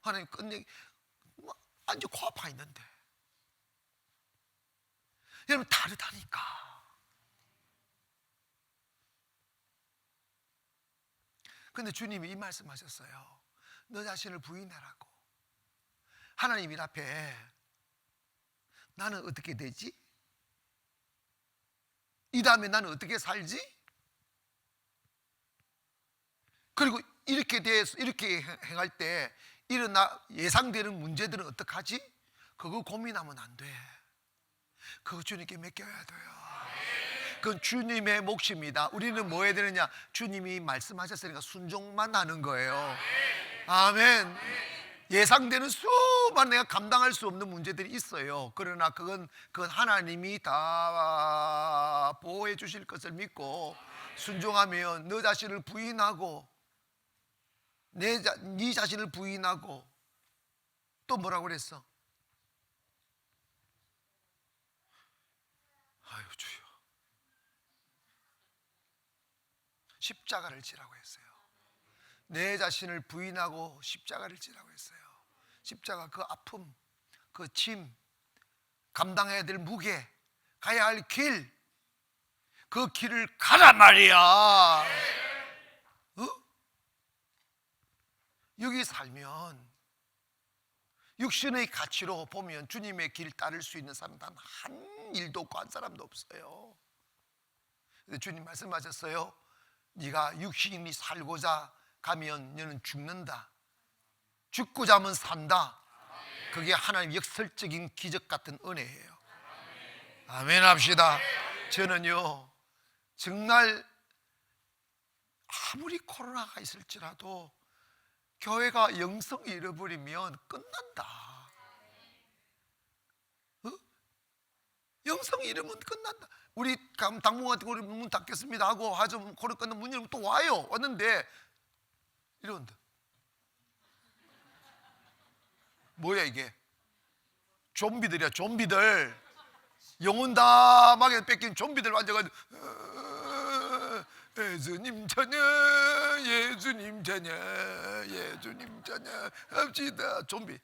하나님 완전 코앞에 있는데. 여러분, 다르다니까. 근데 주님이 이 말씀하셨어요. 너 자신을 부인하라고. 하나님 일 앞에 나는 어떻게 되지? 이 다음에 나는 어떻게 살지? 그리고 이렇게 행할 때 예상되는 문제들은 어떡하지? 그거 고민하면 안 돼. 그거 주님께 맡겨야 돼요. 그건 주님의 몫입니다. 우리는 뭐 해야 되느냐? 주님이 말씀하셨으니까 순종만 하는 거예요. 아멘. 예상되는 수많은 내가 감당할 수 없는 문제들이 있어요. 그러나 그건 하나님이 다 보호해 주실 것을 믿고 순종하면 너 자신을 부인하고 네 자신을 부인하고 또 뭐라고 그랬어? 아유 주여, 십자가를 지라고 했어요. 내 자신을 부인하고 십자가를 지라고 했어요. 십자가, 그 아픔, 그 짐, 감당해야 될 무게, 가야 할 길, 그 길을 가라 말이야. 여기 살면 육신의 가치로 보면 주님의 길 따를 수 있는 사람 단 한 일도 없고 한 사람도 없어요. 근데 주님 말씀하셨어요. 네가 육신이 살고자 가면 너는 죽는다. 죽고자 하면 산다. 그게 하나님 역설적인 기적 같은 은혜예요. 아멘 합시다. 저는요, 정말 아무리 코로나가 있을지라도 교회가 영성을 잃어버리면 끝난다. 영성을 잃으면 끝난다. 우리 당분 같은 거 우리 문 닫겠습니다 하고 하죠. 코로나 끝나면 문 열면 또 와요. 왔는데 이런데 뭐야 이게? 좀비들이야, 좀비들. 영혼 다 막에 뺏긴 좀비들 앉아가지고 예수님 자녀, 예수님 자녀, 예수님 자녀 합시다. 좀비.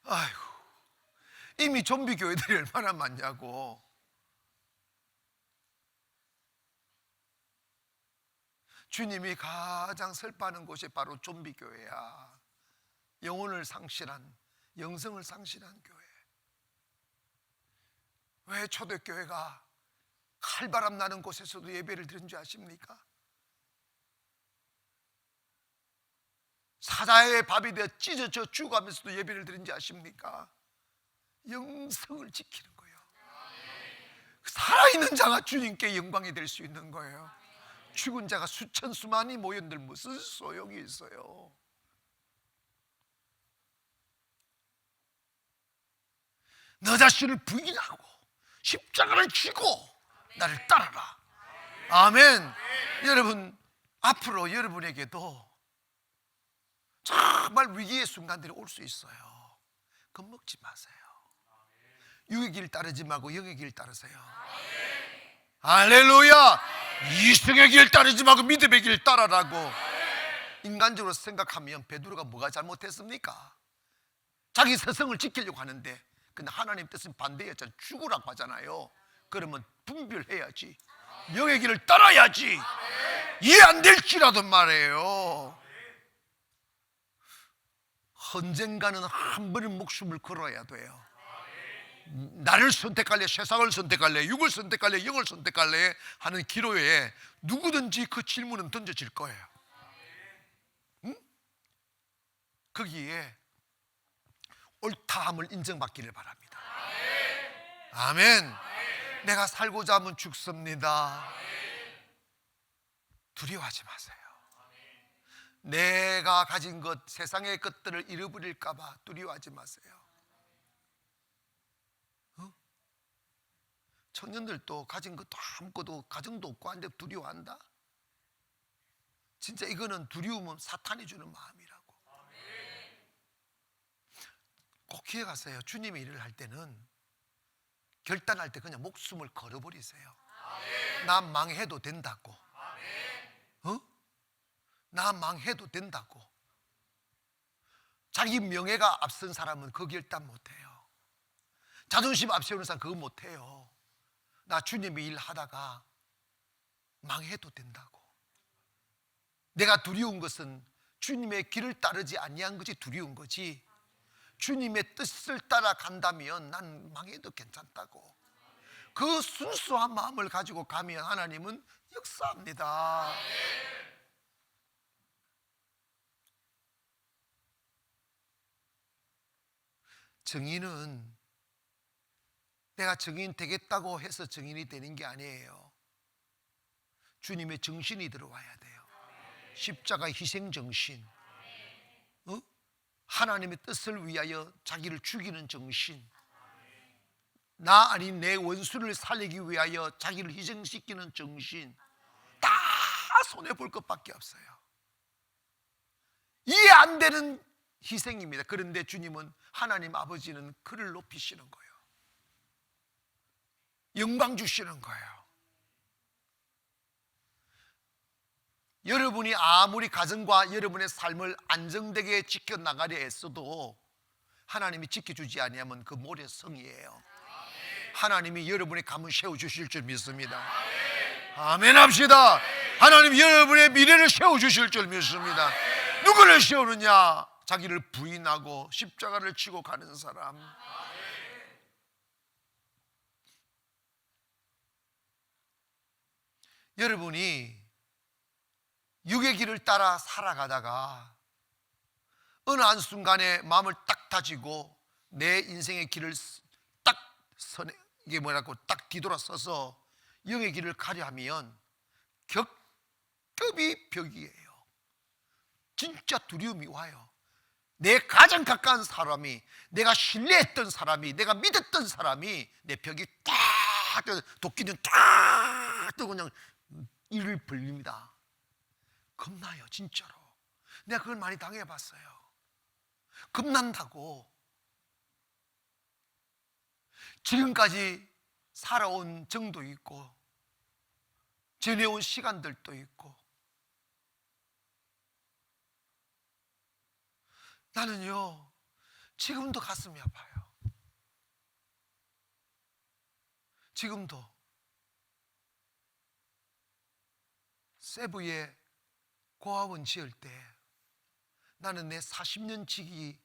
아이고, 이미 좀비 교회들이 얼마나 많냐고. 주님이 가장 슬퍼하는 곳이 바로 좀비 교회야. 영혼을 상실한, 영성을 상실한 교회. 왜 초대교회가 칼바람 나는 곳에서도 예배를 드린 줄 아십니까? 사자의 밥이 되어 찢어져 죽어가면서도 예배를 드린지 아십니까? 영성을 지키는 거예요. 살아있는 자가 주님께 영광이 될 수 있는 거예요. 죽은 자가 수천 수만이 모였는데 무슨 소용이 있어요? 너 자신을 부인하고 십자가를 지고 나를 따라라. 아멘. 여러분, 앞으로 여러분에게도 정말 위기의 순간들이 올 수 있어요. 겁먹지 마세요. 육의 길 따르지 말고 영의 길 따르세요. 할렐루야. 이성의 길 따르지 말고 믿음의 길 따라라고. 인간적으로 생각하면 베드로가 뭐가 잘못했습니까? 자기 서성을 지키려고 하는데, 근데 하나님 뜻은 반대였잖아요. 죽으라고 하잖아요. 그러면 분별해야지, 영의 길을 따라야지. 이해 안 될지라도 말이에요. 언젠가는 한 번은 목숨을 걸어야 돼요. 나를 선택할래, 세상을 선택할래, 육을 선택할래, 영을 선택할래 하는 기로에 누구든지 그 질문은 던져질 거예요. 응? 거기에 옳다함을 인정받기를 바랍니다. 아멘. 내가 살고자 하면 죽습니다. 두려워하지 마세요. 내가 가진 것, 세상의 것들을 잃어버릴까 봐 두려워하지 마세요. 청년들도 가진 것도 아무것도, 가정도 없고 한데 두려워한다? 진짜 이거는 두려움은 사탄이 주는 마음이라고. 꼭 기억하세요. 주님의 일을 할 때는, 결단할 때 그냥 목숨을 걸어버리세요. 나 망해도 된다고. 나 망해도 된다고. 자기 명예가 앞선 사람은 그 결단 못해요. 자존심 앞세우는 사람 그거 못해요. 나 주님의 일 하다가 망해도 된다고. 내가 두려운 것은 주님의 길을 따르지 아니한 것이 두려운 거지, 주님의 뜻을 따라간다면 난 망해도 괜찮다고. 그 순수한 마음을 가지고 가면 하나님은 역사합니다. 증인은 내가 증인 되겠다고 해서 증인이 되는 게 아니에요. 주님의 정신이 들어와야 돼요. 십자가 희생 정신, 하나님의 뜻을 위하여 자기를 죽이는 정신, 나 아닌 내 원수를 살리기 위하여 자기를 희생시키는 정신, 다 손해볼 것밖에 없어요. 이해 안 되는 희생입니다. 그런데 주님은, 하나님 아버지는 그를 높이시는 거예요. 영광 주시는 거예요. 여러분이 아무리 가정과 여러분의 삶을 안정되게 지켜나가려 했어도 하나님이 지켜주지 아니하면 그 모래 성이에요. 하나님이 여러분의 가문 세워주실 줄 믿습니다. 아멘 합시다. 하나님 여러분의 미래를 세워주실 줄 믿습니다. 누구를 세우느냐? 자기를 부인하고 십자가를 지고 가는 사람. 여러분이 육의 길을 따라 살아가다가 어느 한순간에 마음을 딱 다지고 내 인생의 길을 딱 이게 뭐라고 딱 뒤돌아서서 영의 길을 가려 하면 겹겹이 벽이에요. 진짜 두려움이 와요. 내 가장 가까운 사람이, 내가 신뢰했던 사람이, 내가 믿었던 사람이 내 벽이 딱 도끼는 딱 뜨고 그냥 이를 벌립니다. 겁나요, 진짜로. 내가 그걸 많이 당해봤어요. 겁난다고. 지금까지 살아온 정도 있고 지내온 시간들도 있고, 나는요 지금도 가슴이 아파요. 지금도 세부에 고아원 지을 때 나는 내 40년 지기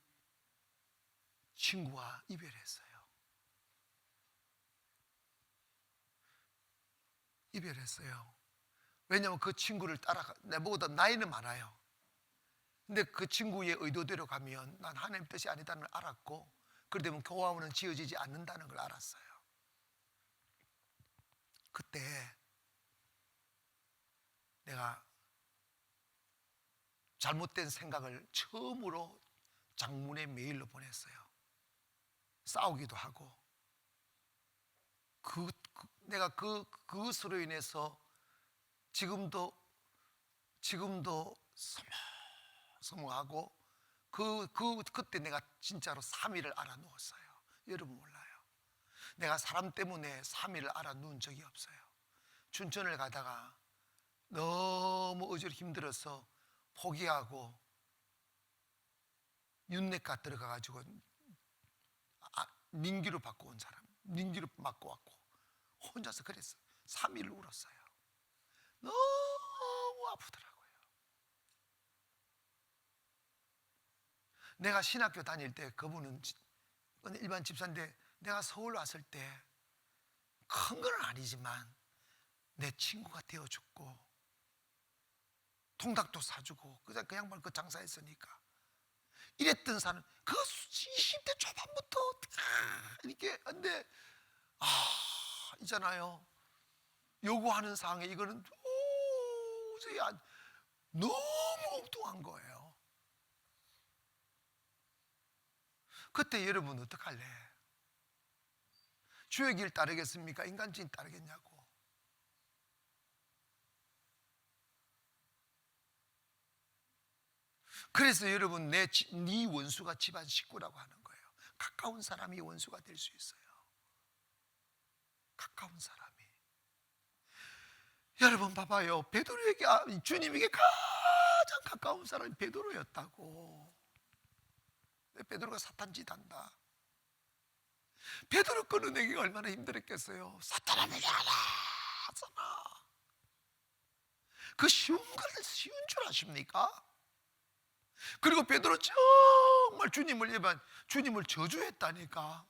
친구와 이별했어요. 왜냐하면 그 친구를 따라가, 내보다 나이는 많아요. 근데 그 친구의 의도대로 가면 난 하나님 뜻이 아니다는 걸 알았고, 그러다 보면 고아원은 지어지지 않는다는 걸 알았어요. 그때 내가 잘못된 생각을 처음으로 장문의 메일로 보냈어요. 싸우기도 하고 내가 그것으로 인해서 지금도 서먹서먹하고 그때 내가 진짜로 3위를 알아누웠어요. 여러분 몰라요. 내가 사람 때문에 3위를 알아누운 적이 없어요. 춘천을 가다가 너무 어지러 힘들어서 포기하고 윤내과 들어가가지고 민기로 받고 온 사람, 민기로 맞고 왔고 혼자서 그랬어요. 3일을 울었어요. 너무 아프더라고요. 내가 신학교 다닐 때 그분은 일반 집사인데 내가 서울 왔을 때 큰 건 아니지만 내 친구가 되어줬고 통닭도 사주고 그 양반 그 장사했으니까 이랬던 사람 그 20대 초반부터 이렇게. 근데 있잖아요, 요구하는 상황에 이거는 도저히 너무 엉뚱한 거예요. 그때 여러분 어떡할래? 주의 길 따르겠습니까? 인간적인 따르겠냐고. 그래서 여러분 네 원수가 집안 식구라고 하는 거예요. 가까운 사람이 원수가 될 수 있어요. 가까운 사람이. 여러분 봐봐요. 베드로에게 주님에게 가장 가까운 사람이 베드로였다고. 베드로가 사탄짓 한다. 베드로 끊어내기가 얼마나 힘들었겠어요. 사탄아 내게 하라 하잖아. 그 쉬운 줄 아십니까? 그리고 베드로 정말 주님을 저주했다니까.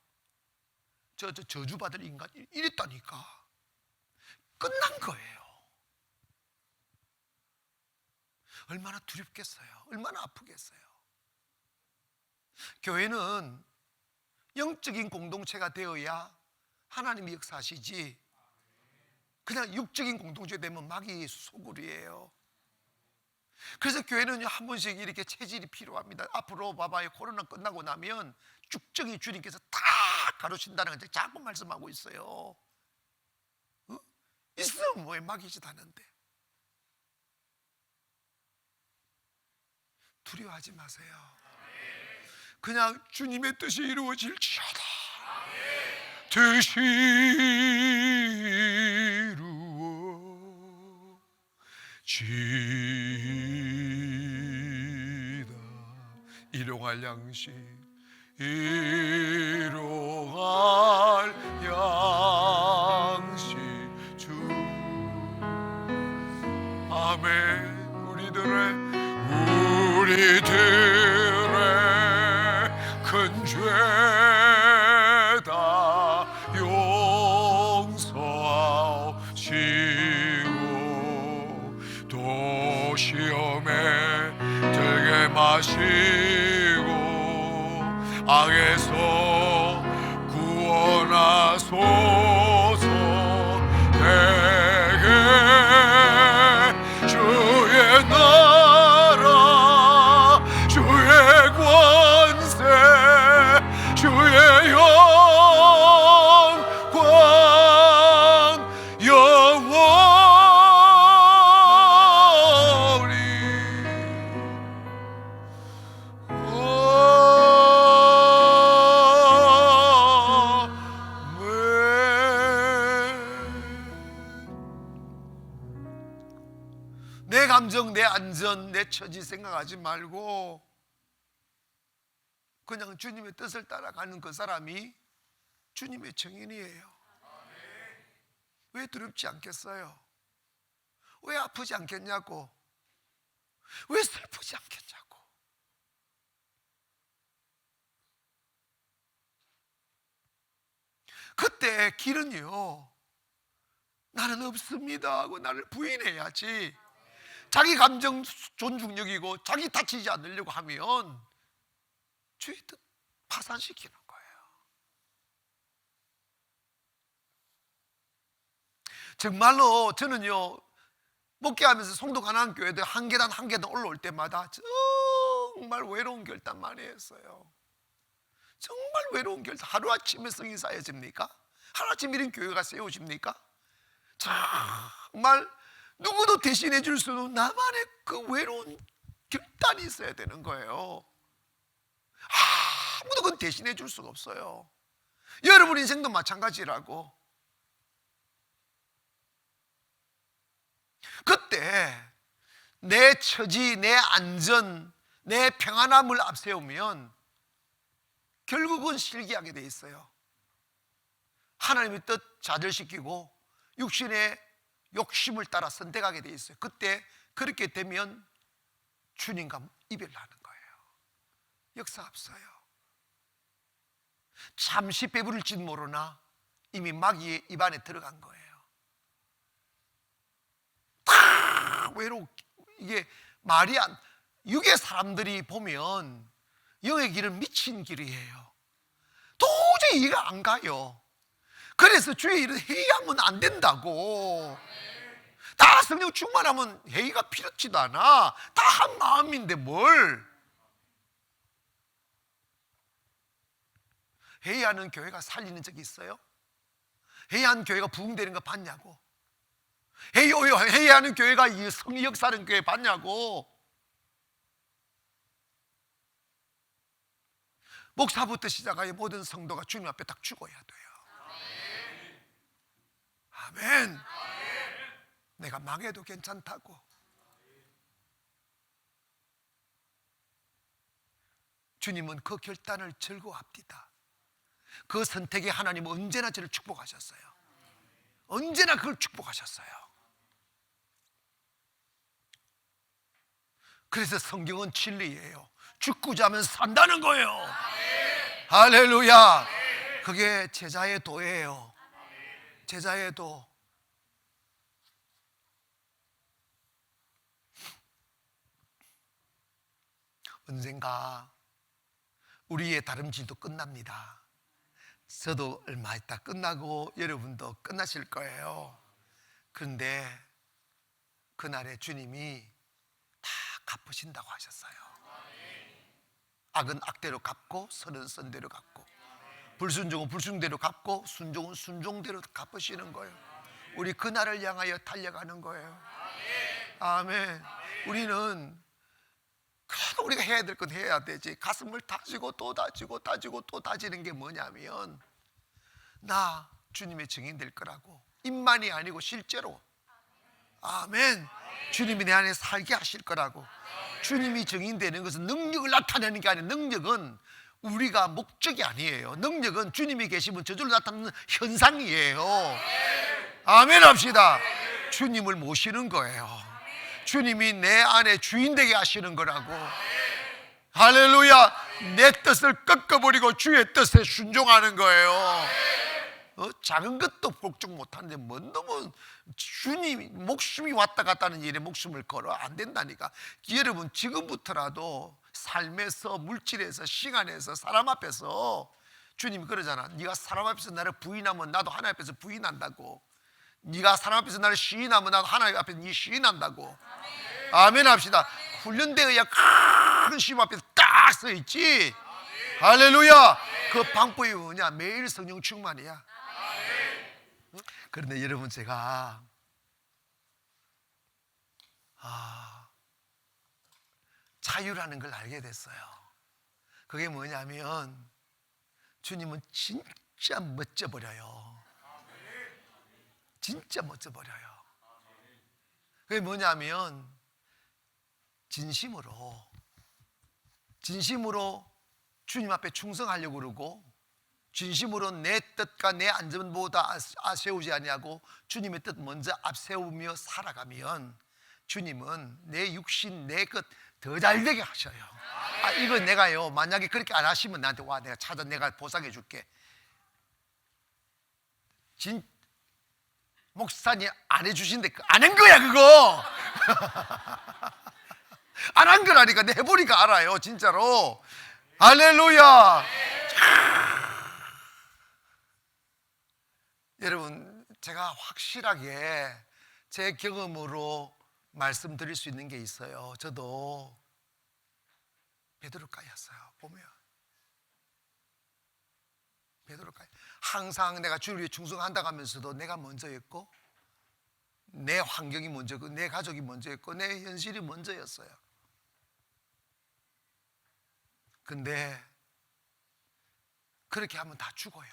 저주받을 인간 이랬다니까. 끝난 거예요. 얼마나 두렵겠어요. 얼마나 아프겠어요. 교회는 영적인 공동체가 되어야 하나님이 역사하시지, 그냥 육적인 공동체 되면 마귀의 소굴이에요. 그래서 교회는 한 번씩 이렇게 체질이 필요합니다. 앞으로 봐봐요. 코로나 끝나고 나면 쭉적이 주님께서 다 가르친다는 걸 자꾸 말씀하고 있어요. 있으면 뭐에 마귀짓 하는데. 두려워하지 마세요. 그냥 주님의 뜻이 이루어질지어다. 뜻이 이루어지다. 일용할 양식, 일용할 양식 주. 아멘. 우리들의 큰 죄다 용서하시고 또 시험에 들게 마시고 악에서 구원하소서. 내게 주의 나라 주의 권세 주의 영광 영원히. 내 감정, 내 안전, 내 처지 생각하지 말고 그냥 주님의 뜻을 따라가는 그 사람이 주님의 증인이에요. 왜 두렵지 않겠어요? 왜 아프지 않겠냐고? 왜 슬프지 않겠냐고? 그때 길은요, 나는 없습니다 하고 나를 부인해야지. 자기 감정 존중력이고 자기 다치지 않으려고 하면 주의 뜻 파산시키는 거예요. 정말로 저는요, 목회하면서 송도 가나안 교회도 한 계단 한 계단 올라올 때마다 정말 외로운 결단 많이 했어요. 정말 외로운 결단. 하루아침에 성이 쌓여집니까? 하나쯤 이런 교회가 세워집니까? 정말 누구도 대신해 줄 수는 나만의 그 외로운 결단이 있어야 되는 거예요. 아무도 그건 대신해 줄 수가 없어요. 여러분 인생도 마찬가지라고. 그때 내 처지, 내 안전, 내 평안함을 앞세우면 결국은 실기하게 돼 있어요. 하나님의 뜻 좌절시키고 육신의 욕심을 따라 선택하게 돼 있어요. 그때 그렇게 되면 주님과 이별하는 거예요. 역사 없어요. 잠시 배부를지는 모르나 이미 마귀의 입안에 들어간 거예요. 다 외롭고, 이게 말이 안, 육의 사람들이 보면 영의 길은 미친 길이에요. 도저히 이해가 안 가요. 그래서 주의 일은 회의하면 안 된다고. 다 성령 충만하면 회의가 필요치도 않아. 다 한 마음인데 뭘. 회의하는 교회가 살리는 적이 있어요? 회의하는 교회가 부흥되는 거 봤냐고. 회의하는 교회가 이 성의 역사하는 교회 봤냐고. 목사부터 시작하여 모든 성도가 주님 앞에 딱 죽어야 돼요. 아멘. 내가 망해도 괜찮다고. 주님은 그 결단을 즐거워합니다. 그 선택에 하나님은 언제나 저를 축복하셨어요. 언제나 그걸 축복하셨어요. 그래서 성경은 진리예요. 죽고자 하면 산다는 거예요. 할렐루야. 그게 제자의 도예요. 제자의 도. 언젠가 우리의 다름질도 끝납니다. 저도 얼마 있다 끝나고 여러분도 끝나실 거예요. 그런데 그날에 주님이 다 갚으신다고 하셨어요. 악은 악대로 갚고 선은 선대로 갚고 불순종은 불순대로 갚고 순종은 순종대로 갚으시는 거예요. 우리 그날을 향하여 달려가는 거예요. 아멘. 우리는 그래도 우리가 해야 될 건 해야 되지. 가슴을 다지고 또 다지고 다지고 또 다지는 게 뭐냐면 나 주님의 증인 될 거라고. 입만이 아니고 실제로. 아멘. 주님이 내 안에 살게 하실 거라고. 주님이 증인되는 것은 능력을 나타내는 게 아니에요. 능력은 우리가 목적이 아니에요. 능력은 주님이 계시면 저절로 나타나는 현상이에요. 아멘 합시다. 주님을 모시는 거예요. 주님이 내 안에 주인 되게 하시는 거라고. 할렐루야. 내 뜻을 꺾어버리고 주의 뜻에 순종하는 거예요. 작은 것도 복종 못하는데 뭔 놈은 주님이 목숨이 왔다 갔다 하는 일에 목숨을 걸어 안 된다니까. 여러분 지금부터라도 삶에서 물질에서 시간에서 사람 앞에서 주님이 그러잖아. 네가 사람 앞에서 나를 부인하면 나도 하나님 앞에서 부인한다고. 네가 사람 앞에서 나를 시인하면 나도 하나님 앞에서 네 시인한다고. 아멘 합시다. 훈련되어야 큰 시험 앞에서 딱 서 있지. 할렐루야. 그 방법이 뭐냐? 매일 성령 충만이야. 그런데 여러분 제가 자유라는 걸 알게 됐어요. 그게 뭐냐면 주님은 진짜 멋져버려요. 진짜 멋져버려요. 그게 뭐냐면 진심으로 주님 앞에 충성하려고 그러고 진심으로 내 뜻과 내 안전보다 앞세우지 아니하고 주님의 뜻 먼저 앞세우며 살아가면 주님은 내 육신 내 것 더 잘되게 하셔요. 이거 내가요 만약에 그렇게 안 하시면 나한테 와 내가 찾아 내가 보상해 줄게. 목사님 안 해주신데 안 한 거야 그거. 안 한 거라니까. 내 해보니까 알아요 진짜로. 할렐루야. 여러분 제가 확실하게 제 경험으로 말씀드릴 수 있는 게 있어요. 저도 베드로가였어요. 보면 베드로가 항상 내가 주를 위해 충성한다고 하면서도 내가 먼저였고, 내 환경이 먼저고, 내 가족이 먼저였고, 내 현실이 먼저였어요. 근데 그렇게 하면 다 죽어요.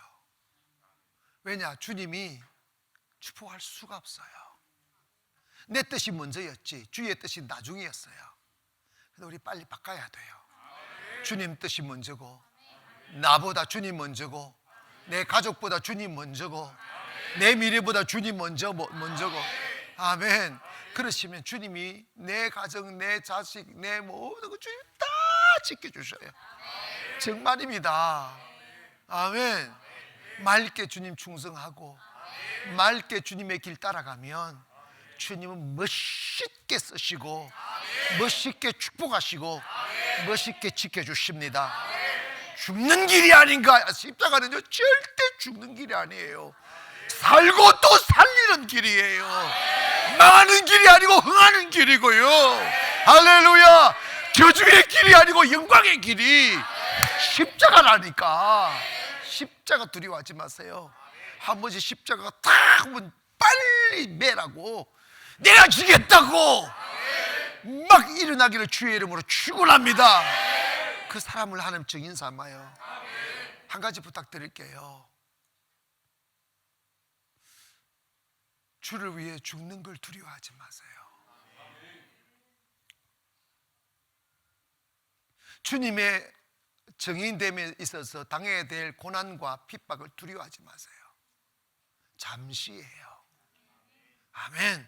왜냐? 주님이 축복할 수가 없어요. 내 뜻이 먼저였지 주의 뜻이 나중이었어요. 그래서 우리 빨리 바꿔야 돼요. 주님 뜻이 먼저고, 나보다 주님 먼저고, 내 가족보다 주님 먼저고, 내 미래보다 주님 먼저고. 아멘. 그러시면 주님이 내 가정, 내 자식, 내 모든 것 주님 다 지켜주셔요. 정말입니다. 아멘. 맑게 주님 충성하고 맑게 주님의 길 따라가면 주님은 멋있게 쓰시고 멋있게 축복하시고 멋있게 지켜주십니다. 죽는 길이 아닌가? 십자가는요 절대 죽는 길이 아니에요. 살고 또 살리는 길이에요. 망하는 길이 아니고 흥하는 길이고요. 할렐루야. 저주의 길이 아니고 영광의 길이 십자가라니까. 십자가 두려워하지 마세요. 한 번씩 십자가가 딱 오면 빨리 매라고, 내가 지겠다고 막 일어나기를 주의 이름으로 축원합니다. 그 사람을 하나님 증인 삼아요. 한 가지 부탁드릴게요. 주를 위해 죽는 걸 두려워하지 마세요. 주님의 증인됨에 있어서 당해야 될 고난과 핍박을 두려워하지 마세요. 잠시예요. 아멘.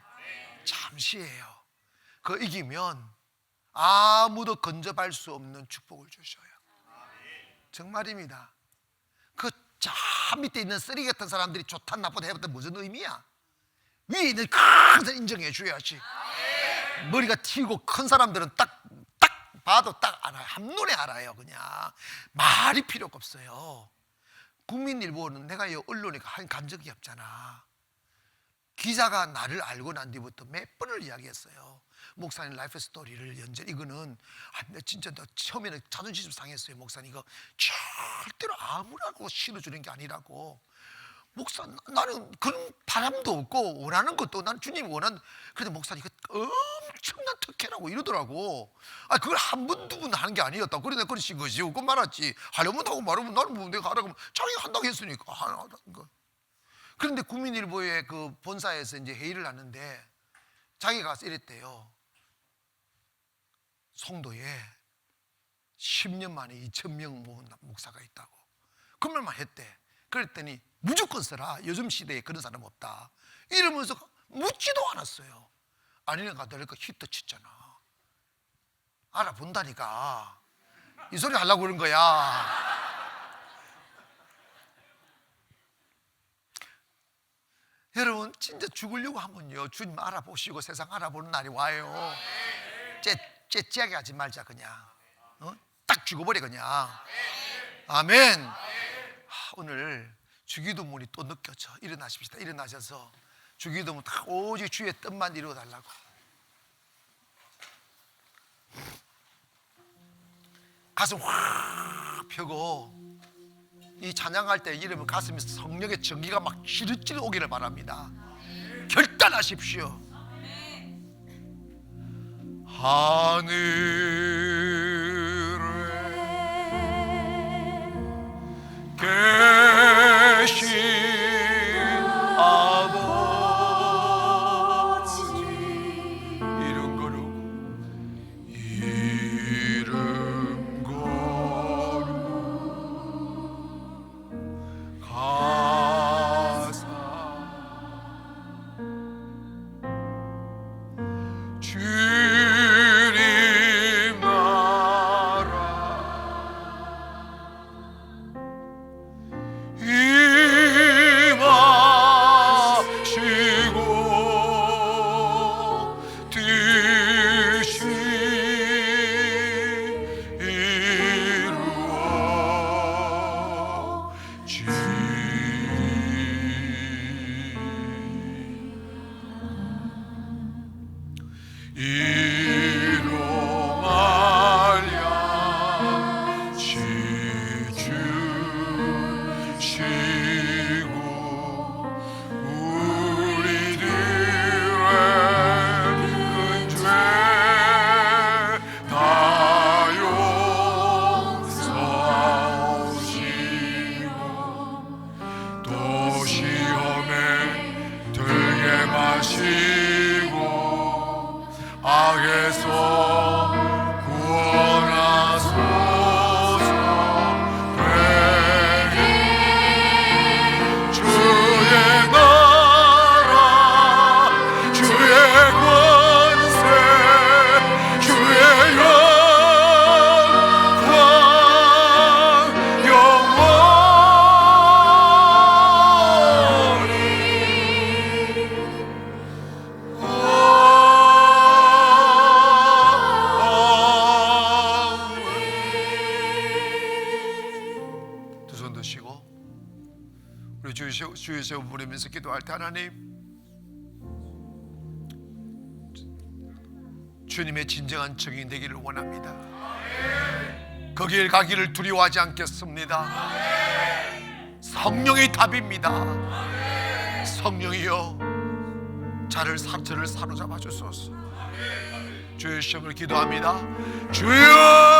잠시예요. 그 이기면 아무도 건져갈 수 없는 축복을 주셔요. 정말입니다. 그 저 밑에 있는 쓰레기 같은 사람들이 좋다 나쁘다 해봤다 무슨 의미야? 위에 있는 큰 사람 인정해 줘야지. 머리가 튀고 큰 사람들은 딱 봐도 딱 알아요. 한눈에 알아요. 그냥 말이 필요가 없어요. 국민일보는 내가 이 언론에 간 적이 없잖아. 기자가 나를 알고 난 뒤부터 몇 번을 이야기했어요. 목사님 라이프 스토리를 연재. 이거는 진짜 나 처음에는 자존심 상했어요. 목사님 이거 절대로 아무라고 실어주는 게 아니라고. 목사 나는 그런 바람도 없고 원하는 것도 난 주님이 원하는. 그런데 목사님 이거 엄청난 특혜라고 이러더라고. 그걸 한 번 두 번 하는 게 아니었다고. 그래 내가 그러신 거지. 그건 말았지. 하려면 하고 말하면 나는 뭐 내가 하라고 하면 자기가 한다고 했으니까 하는 거. 그런데 국민일보의 그 본사에서 이제 회의를 하는데 자기가 가서 이랬대요. 송도에 10년 만에 2,000명 모은 목사가 있다고. 그 말만 했대. 그랬더니 무조건 써라. 요즘 시대에 그런 사람 없다. 이러면서 묻지도 않았어요. 아니니까 너희가 히트 치잖아. 알아본다니까. 이 소리 하려고 그런 거야. 여러분 진짜 죽으려고 하면요 주님 알아보시고 세상 알아보는 날이 와요. 째째하게 하지 말자. 그냥 딱 죽어버려 그냥. 아멘. 오늘 주기도문이 또 느껴져. 일어나십시다. 일어나셔서 주기도문 딱 오직 주의 뜻만 이루어달라고. 가슴 확 펴고 이 찬양할 때 이러면 가슴에 성령의 전기가 막 지릿지릿 오기를 바랍니다. 결단하십시오. 하늘에 계신 아버지 이름 거룩 이름 거룩 가사 주님 들으시고 우리 주의 세워 부르면서 기도할 때 하나님 주님의 진정한 증인 되기를 원합니다. 그 길 가기를 두려워하지 않겠습니다. 성령의 답입니다. 성령이여 저를 사로잡아 주소서. 주의 시험을 기도합니다. 주여